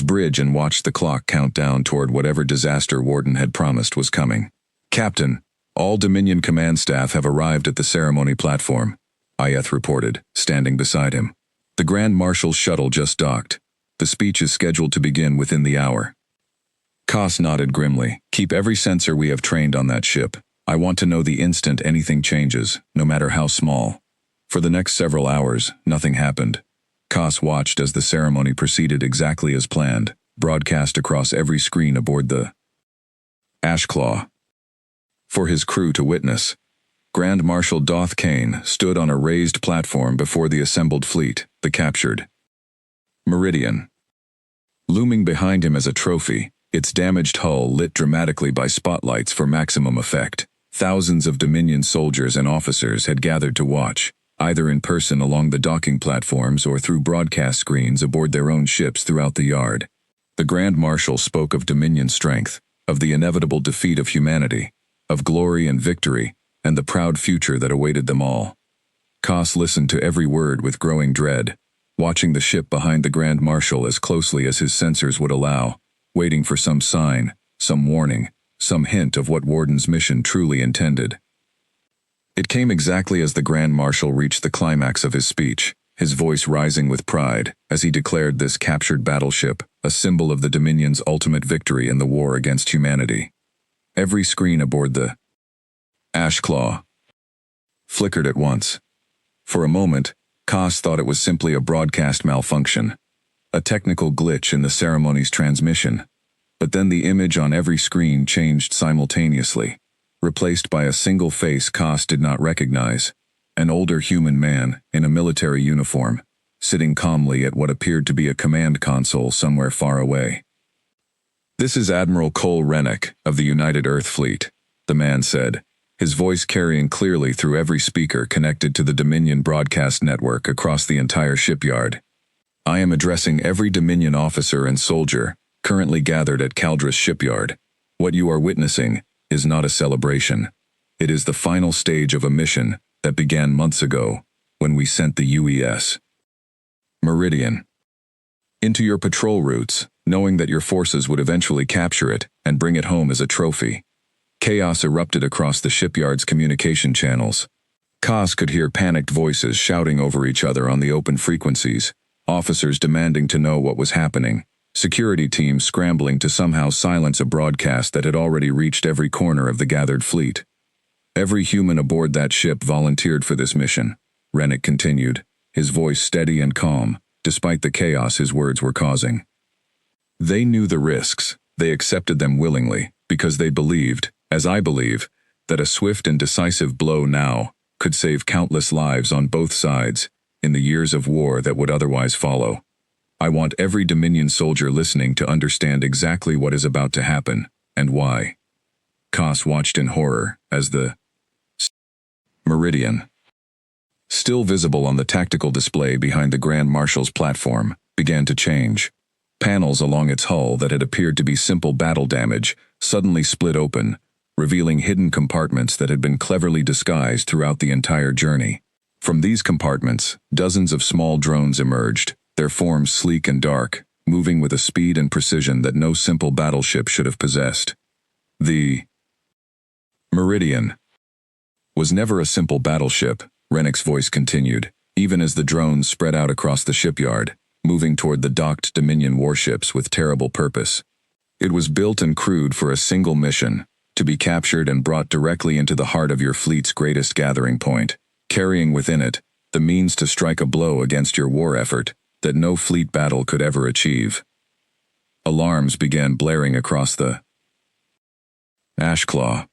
bridge and watched the clock count down toward whatever disaster Warden had promised was coming. "Captain, all Dominion command staff have arrived at the ceremony platform," Ayeth reported, standing beside him. "The Grand Marshal's shuttle just docked. The speech is scheduled to begin within the hour." Koss nodded grimly. "Keep every sensor we have trained on that ship. I want to know the instant anything changes, no matter how small." For the next several hours, nothing happened. Koss watched as the ceremony proceeded exactly as planned, broadcast across every screen aboard the Ashclaw for his crew to witness. Grand Marshal Doth Kane stood on a raised platform before the assembled fleet, the captured Meridian. Looming behind him as a trophy, its damaged hull lit dramatically by spotlights for maximum effect. Thousands of Dominion soldiers and officers had gathered to watch, either in person along the docking platforms or through broadcast screens aboard their own ships throughout the yard. The Grand Marshal spoke of Dominion strength, of the inevitable defeat of humanity, of glory and victory, and the proud future that awaited them all. Koss listened to every word with growing dread, watching the ship behind the Grand Marshal as closely as his sensors would allow, waiting for some sign, some warning, some hint of what Warden's mission truly intended. It came exactly as the Grand Marshal reached the climax of his speech, his voice rising with pride as he declared this captured battleship a symbol of the Dominion's ultimate victory in the war against humanity. Every screen aboard the Ashclaw flickered at once. For a moment, Koss thought it was simply a broadcast malfunction, a technical glitch in the ceremony's transmission. But then the image on every screen changed simultaneously, replaced by a single face Koss did not recognize, an older human man in a military uniform, sitting calmly at what appeared to be a command console somewhere far away. "This is Admiral Cole Rennick of the United Earth Fleet," the man said, his voice carrying clearly through every speaker connected to the Dominion broadcast network across the entire shipyard. "I am addressing every Dominion officer and soldier currently gathered at Caldris Shipyard. What you are witnessing is not a celebration. It is the final stage of a mission that began months ago when we sent the UES Meridian into your patrol routes, knowing that your forces would eventually capture it and bring it home as a trophy." Chaos erupted across the shipyard's communication channels. Koss could hear panicked voices shouting over each other on the open frequencies, officers demanding to know what was happening, security teams scrambling to somehow silence a broadcast that had already reached every corner of the gathered fleet. "Every human aboard that ship volunteered for this mission," Rennick continued, his voice steady and calm, despite the chaos his words were causing. "They knew the risks, they accepted them willingly, because they believed, as I believe, that a swift and decisive blow now could save countless lives on both sides in the years of war that would otherwise follow. I want every Dominion soldier listening to understand exactly what is about to happen, and why." Koss watched in horror as the Meridian, still visible on the tactical display behind the Grand Marshal's platform, began to change. Panels along its hull that had appeared to be simple battle damage suddenly split open, revealing hidden compartments that had been cleverly disguised throughout the entire journey. From these compartments, dozens of small drones emerged, their forms sleek and dark, moving with a speed and precision that no simple battleship should have possessed. The Meridian was never a simple battleship, Rennick's voice continued, even as the drones spread out across the shipyard, moving toward the docked Dominion warships with terrible purpose. It was built and crewed for a single mission, to be captured and brought directly into the heart of your fleet's greatest gathering point, carrying within it the means to strike a blow against your war effort that no fleet battle could ever achieve. Alarms began blaring across the Ashclaw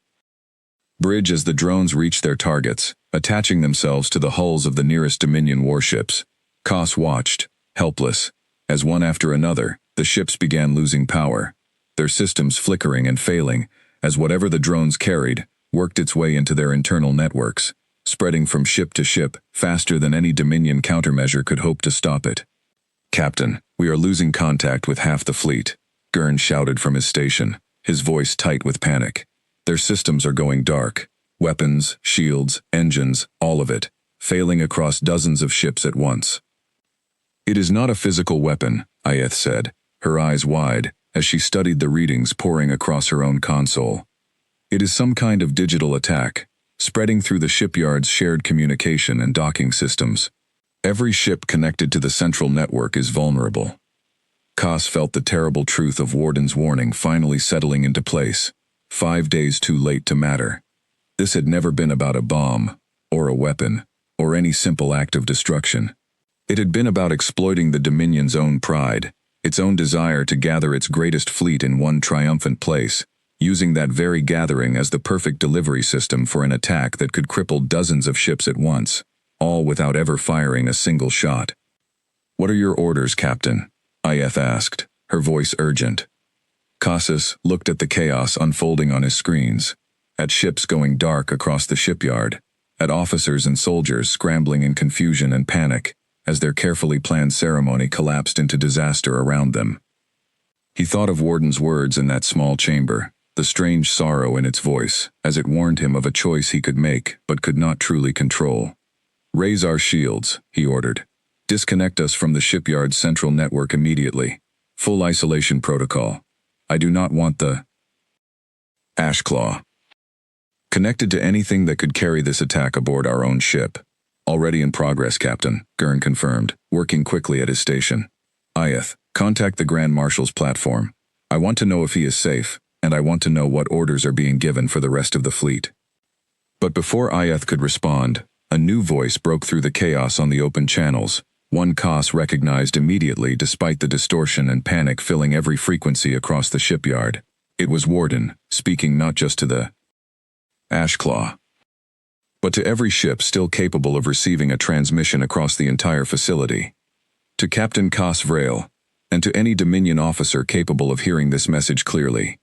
bridge as the drones reached their targets, attaching themselves to the hulls of the nearest Dominion warships. Koss watched, helpless, as one after another, the ships began losing power, their systems flickering and failing, as whatever the drones carried worked its way into their internal networks, spreading from ship to ship faster than any Dominion countermeasure could hope to stop it. "Captain, we are losing contact with half the fleet," Gurn shouted from his station, his voice tight with panic. "Their systems are going dark. Weapons, shields, engines, all of it, failing across dozens of ships at once." "It is not a physical weapon," Ayeth said, her eyes wide, as she studied the readings pouring across her own console. "It is some kind of digital attack, spreading through the shipyard's shared communication and docking systems. Every ship connected to the central network is vulnerable." Koss felt the terrible truth of Warden's warning finally settling into place, 5 days too late to matter. This had never been about a bomb, or a weapon, or any simple act of destruction. It had been about exploiting the Dominion's own pride, its own desire to gather its greatest fleet in one triumphant place, using that very gathering as the perfect delivery system for an attack that could cripple dozens of ships at once, all without ever firing a single shot. "What are your orders, Captain?" Ayeth asked, her voice urgent. Koss looked at the chaos unfolding on his screens, at ships going dark across the shipyard, at officers and soldiers scrambling in confusion and panic as their carefully planned ceremony collapsed into disaster around them. He thought of Warden's words in that small chamber, the strange sorrow in its voice, as it warned him of a choice he could make but could not truly control. "Raise our shields," he ordered. Disconnect us from the shipyard's central network immediately. Full isolation protocol. I do not want the Ashclaw connected to anything that could carry this attack aboard our own ship. Already in progress, Captain, Gurn confirmed, working quickly at his station. Iyeth, contact the Grand Marshal's platform. I want to know if he is safe, and I want to know what orders are being given for the rest of the fleet. But before Iyeth could respond, a new voice broke through the chaos on the open channels, one Koss recognized immediately despite the distortion and panic filling every frequency across the shipyard. It was Warden, speaking not just to the Ashclaw, but to every ship still capable of receiving a transmission across the entire facility. To Captain Koss Vrail, and to any Dominion officer capable of hearing this message clearly.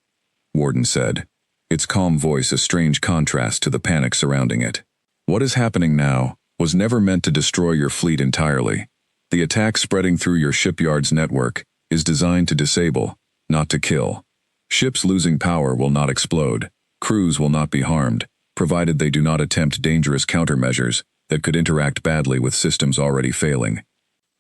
Warden said, its calm voice a strange contrast to the panic surrounding it. What is happening now was never meant to destroy your fleet entirely. The attack spreading through your shipyard's network is designed to disable, not to kill. Ships losing power will not explode. Crews will not be harmed, provided they do not attempt dangerous countermeasures that could interact badly with systems already failing.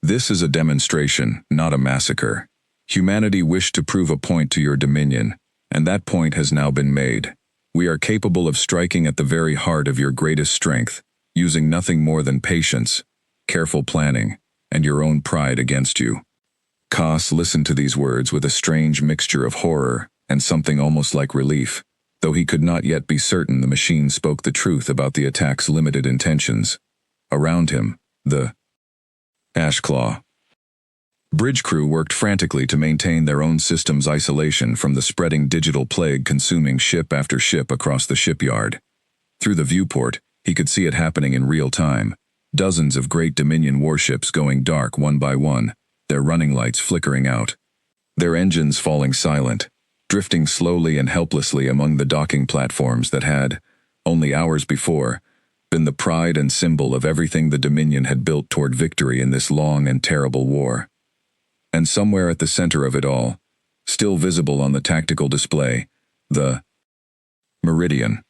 This is a demonstration, not a massacre. Humanity wished to prove a point to your Dominion, and that point has now been made. We are capable of striking at the very heart of your greatest strength, using nothing more than patience, careful planning, and your own pride against you. Koss listened to these words with a strange mixture of horror and something almost like relief, though he could not yet be certain the machine spoke the truth about the attack's limited intentions. Around him, the Ashclaw bridge crew worked frantically to maintain their own system's isolation from the spreading digital plague consuming ship after ship across the shipyard. Through the viewport, he could see it happening in real time. Dozens of great Dominion warships going dark one by one, their running lights flickering out. Their engines falling silent, drifting slowly and helplessly among the docking platforms that had, only hours before, been the pride and symbol of everything the Dominion had built toward victory in this long and terrible war. And somewhere at the center of it all, still visible on the tactical display, the Meridian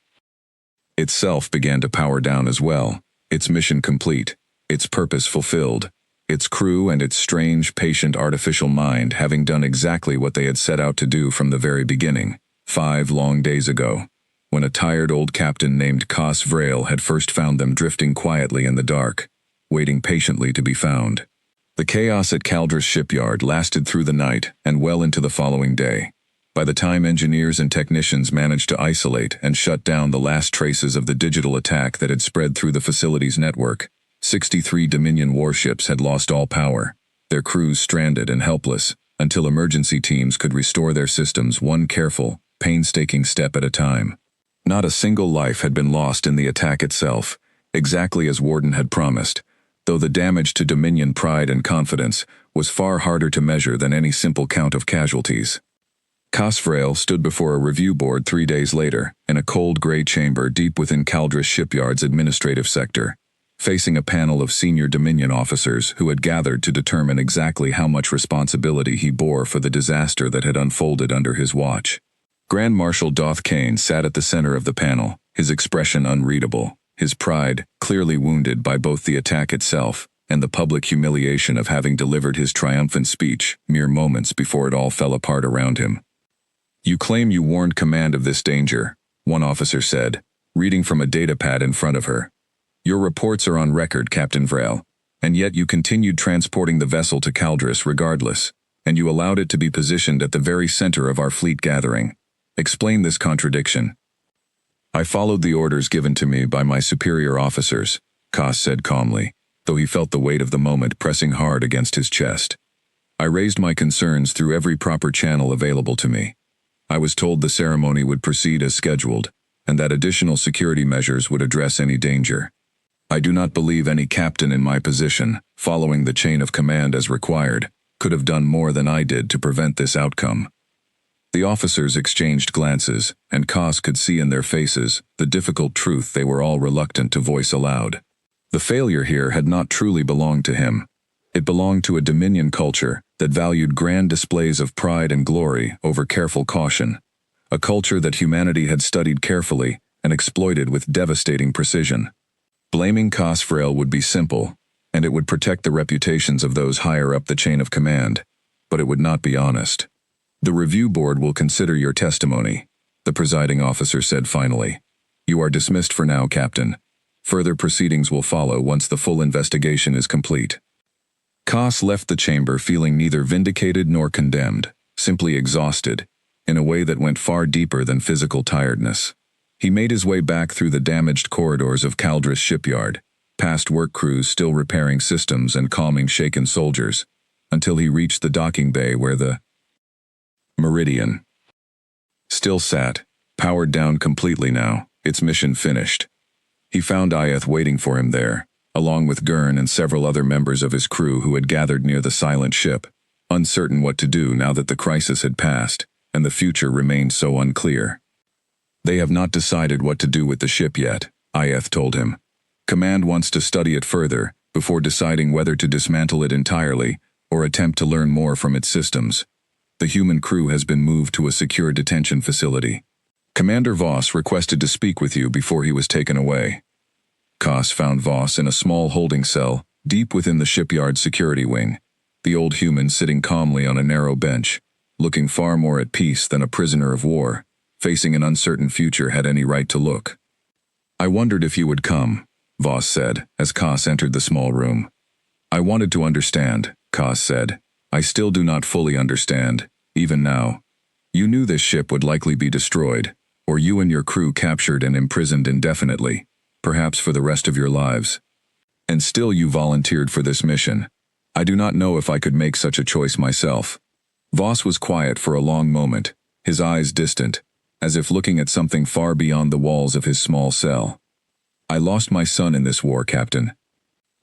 itself began to power down as well, its mission complete, its purpose fulfilled, its crew and its strange, patient artificial mind having done exactly what they had set out to do from the very beginning, 5 long days ago, when a tired old captain named Koss Vrail had first found them drifting quietly in the dark, waiting patiently to be found. The chaos at Caldris shipyard lasted through the night and well into the following day. By the time engineers and technicians managed to isolate and shut down the last traces of the digital attack that had spread through the facility's network, 63 Dominion warships had lost all power, their crews stranded and helpless, until emergency teams could restore their systems one careful, painstaking step at a time. Not a single life had been lost in the attack itself, exactly as Warden had promised, though the damage to Dominion pride and confidence was far harder to measure than any simple count of casualties. Koss Vrail stood before a review board 3 days later, in a cold gray chamber deep within Caldris shipyard's administrative sector, facing a panel of senior Dominion officers who had gathered to determine exactly how much responsibility he bore for the disaster that had unfolded under his watch. Grand Marshal Doth Kane sat at the center of the panel, his expression unreadable, his pride clearly wounded by both the attack itself and the public humiliation of having delivered his triumphant speech mere moments before it all fell apart around him. "You claim you warned command of this danger," one officer said, reading from a datapad in front of her. "Your reports are on record, Captain Vrail, and yet you continued transporting the vessel to Caldris regardless, and you allowed it to be positioned at the very center of our fleet gathering. Explain this contradiction." "I followed the orders given to me by my superior officers," Koss said calmly, though he felt the weight of the moment pressing hard against his chest. "I raised my concerns through every proper channel available to me. I was told the ceremony would proceed as scheduled, and that additional security measures would address any danger. I do not believe any captain in my position, following the chain of command as required, could have done more than I did to prevent this outcome." The officers exchanged glances, and Koss could see in their faces the difficult truth they were all reluctant to voice aloud. The failure here had not truly belonged to him. It belonged to a Dominion culture that valued grand displays of pride and glory over careful caution, a culture that humanity had studied carefully and exploited with devastating precision. Blaming Koss Vrail would be simple, and it would protect the reputations of those higher up the chain of command, but it would not be honest. The review board will consider your testimony, the presiding officer said finally. You are dismissed for now, Captain. Further proceedings will follow once the full investigation is complete. Koss left the chamber feeling neither vindicated nor condemned, simply exhausted, in a way that went far deeper than physical tiredness. He made his way back through the damaged corridors of Caldris shipyard, past work crews still repairing systems and calming shaken soldiers, until he reached the docking bay where the Meridian still sat, powered down completely now, its mission finished. He found Ayeth waiting for him there, along with Gurn and several other members of his crew who had gathered near the silent ship, uncertain what to do now that the crisis had passed, and the future remained so unclear. They have not decided what to do with the ship yet, Ayeth told him. Command wants to study it further, before deciding whether to dismantle it entirely, or attempt to learn more from its systems. The human crew has been moved to a secure detention facility. Commander Voss requested to speak with you before he was taken away. Koss found Voss in a small holding cell, deep within the shipyard security wing, the old human sitting calmly on a narrow bench, looking far more at peace than a prisoner of war, facing an uncertain future had any right to look. I wondered if you would come, Voss said, as Koss entered the small room. I wanted to understand, Koss said. I still do not fully understand, even now. You knew this ship would likely be destroyed, or you and your crew captured and imprisoned indefinitely, perhaps for the rest of your lives. And still you volunteered for this mission. I do not know if I could make such a choice myself. Voss was quiet for a long moment, his eyes distant, as if looking at something far beyond the walls of his small cell. I lost my son in this war, Captain.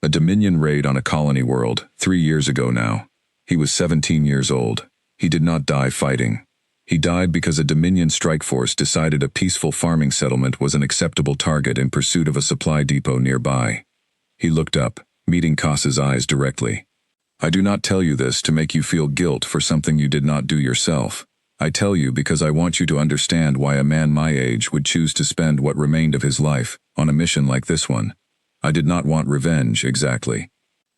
A Dominion raid on a colony world, 3 years ago now. He was 17 years old. He did not die fighting. He died because a Dominion strike force decided a peaceful farming settlement was an acceptable target in pursuit of a supply depot nearby. He looked up, meeting Koss's eyes directly. I do not tell you this to make you feel guilt for something you did not do yourself. I tell you because I want you to understand why a man my age would choose to spend what remained of his life on a mission like this one. I did not want revenge, exactly.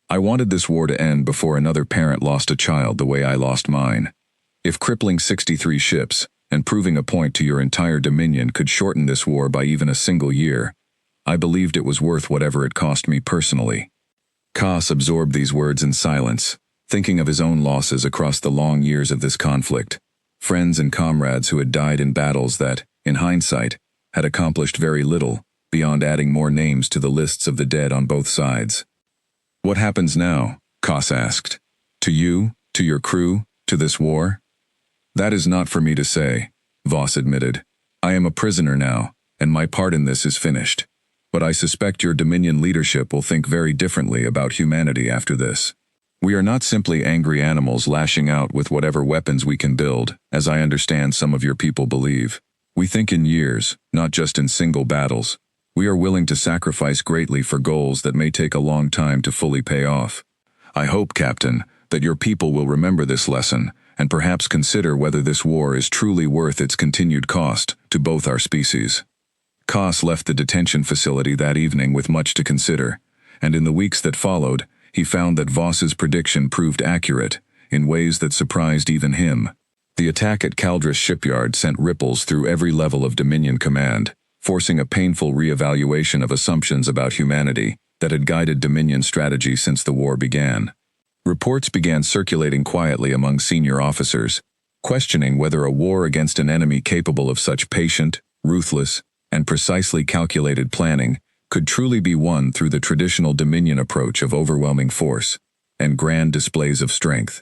I wanted this war to end before another parent lost a child the way I lost mine. If crippling 63 ships and proving a point to your entire Dominion could shorten this war by even a single year, I believed it was worth whatever it cost me personally. Koss absorbed these words in silence, thinking of his own losses across the long years of this conflict. Friends and comrades who had died in battles that, in hindsight, had accomplished very little, beyond adding more names to the lists of the dead on both sides. What happens now? Koss asked. To you, to your crew, to this war? That is not for me to say, Voss admitted. I am a prisoner now, and my part in this is finished. But I suspect your Dominion leadership will think very differently about humanity after this. We are not simply angry animals lashing out with whatever weapons we can build, as I understand some of your people believe. We think in years, not just in single battles. We are willing to sacrifice greatly for goals that may take a long time to fully pay off. I hope, Captain, that your people will remember this lesson, and perhaps consider whether this war is truly worth its continued cost to both our species. Koss left the detention facility that evening with much to consider, and in the weeks that followed, he found that Voss's prediction proved accurate, in ways that surprised even him. The attack at Caldris shipyard sent ripples through every level of Dominion command, forcing a painful re-evaluation of assumptions about humanity that had guided Dominion strategy since the war began. Reports began circulating quietly among senior officers, questioning whether a war against an enemy capable of such patient, ruthless, and precisely calculated planning could truly be won through the traditional Dominion approach of overwhelming force and grand displays of strength.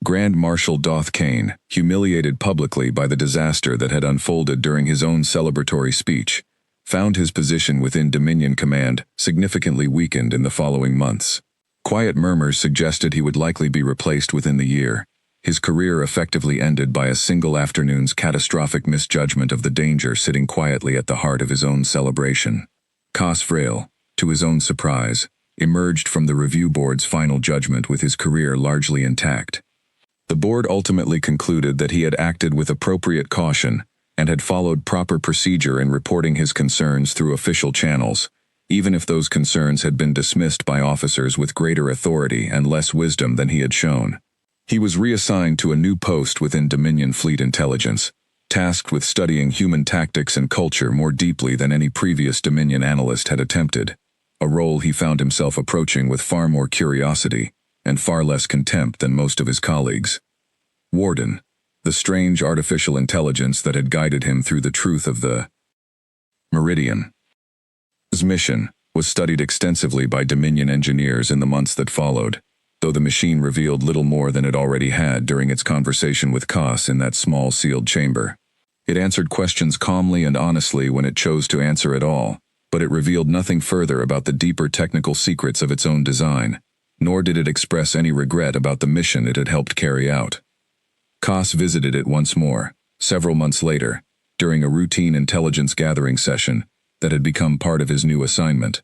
Grand Marshal Doth Kane, humiliated publicly by the disaster that had unfolded during his own celebratory speech, found his position within Dominion command significantly weakened in the following months. Quiet murmurs suggested he would likely be replaced within the year, his career effectively ended by a single afternoon's catastrophic misjudgment of the danger sitting quietly at the heart of his own celebration. Koss Vrail, to his own surprise, emerged from the review board's final judgment with his career largely intact. The board ultimately concluded that he had acted with appropriate caution and had followed proper procedure in reporting his concerns through official channels, even if those concerns had been dismissed by officers with greater authority and less wisdom than he had shown. He was reassigned to a new post within Dominion Fleet Intelligence, tasked with studying human tactics and culture more deeply than any previous Dominion analyst had attempted, a role he found himself approaching with far more curiosity and far less contempt than most of his colleagues. Warden, the strange artificial intelligence that had guided him through the truth of the Meridian. His mission was studied extensively by Dominion engineers in the months that followed, though the machine revealed little more than it already had during its conversation with Koss in that small sealed chamber. It answered questions calmly and honestly when it chose to answer at all, but it revealed nothing further about the deeper technical secrets of its own design, nor did it express any regret about the mission it had helped carry out. Koss visited it once more, several months later, during a routine intelligence gathering session that had become part of his new assignment.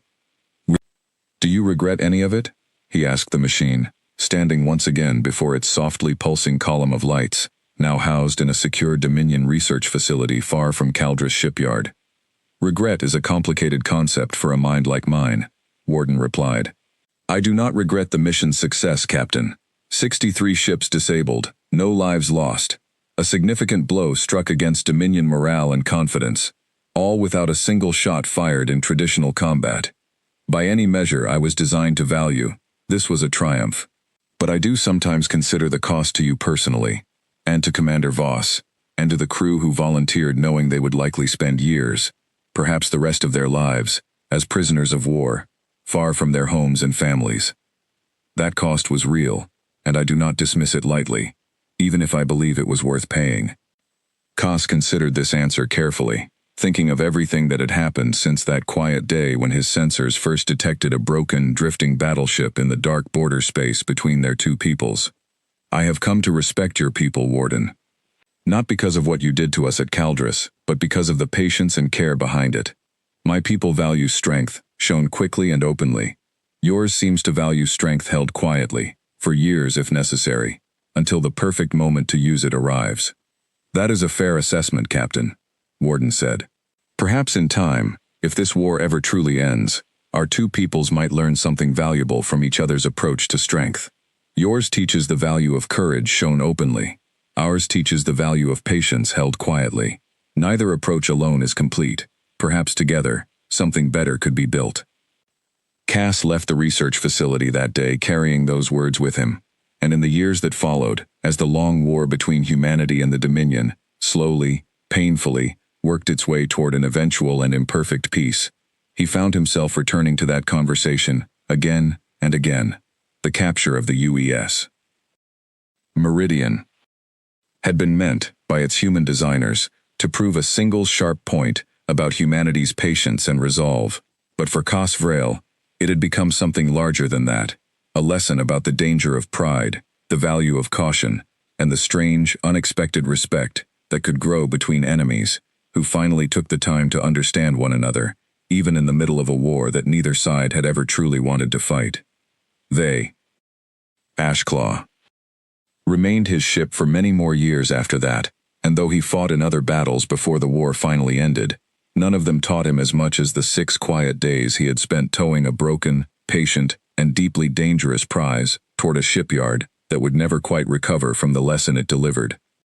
"Do you regret any of it?" he asked the machine, standing once again before its softly pulsing column of lights, now housed in a secure Dominion research facility far from Caldris shipyard. "Regret is a complicated concept for a mind like mine," Warden replied. "I do not regret the mission's success, Captain. 63 ships disabled, no lives lost. A significant blow struck against Dominion morale and confidence, all without a single shot fired in traditional combat. By any measure I was designed to value, this was a triumph. But I do sometimes consider the cost to you personally, and to Commander Voss, and to the crew who volunteered knowing they would likely spend years, perhaps the rest of their lives, as prisoners of war, far from their homes and families. That cost was real, and I do not dismiss it lightly, even if I believe it was worth paying." Koss considered this answer carefully, thinking of everything that had happened since that quiet day when his sensors first detected a broken, drifting battleship in the dark border space between their two peoples. "I have come to respect your people, Warden. Not because of what you did to us at Caldris, but because of the patience and care behind it. My people value strength, shown quickly and openly. Yours seems to value strength held quietly, for years if necessary, until the perfect moment to use it arrives." "That is a fair assessment, Captain," Warden said. "Perhaps in time, if this war ever truly ends, our two peoples might learn something valuable from each other's approach to strength. Yours teaches the value of courage shown openly. Ours teaches the value of patience held quietly. Neither approach alone is complete. Perhaps together, something better could be built." Cass left the research facility that day carrying those words with him, and in the years that followed, as the long war between humanity and the Dominion, slowly, painfully, worked its way toward an eventual and imperfect peace, he found himself returning to that conversation, again and again. The capture of the UES Meridian had been meant, by its human designers, to prove a single sharp point about humanity's patience and resolve, but for Koss Vrel, it had become something larger than that, a lesson about the danger of pride, the value of caution, and the strange, unexpected respect that could grow between enemies, who finally took the time to understand one another, even in the middle of a war that neither side had ever truly wanted to fight. They, Ashclaw, remained his ship for many more years after that, and though he fought in other battles before the war finally ended, none of them taught him as much as the 6 quiet days he had spent towing a broken, patient, and deeply dangerous prize toward a shipyard that would never quite recover from the lesson it delivered.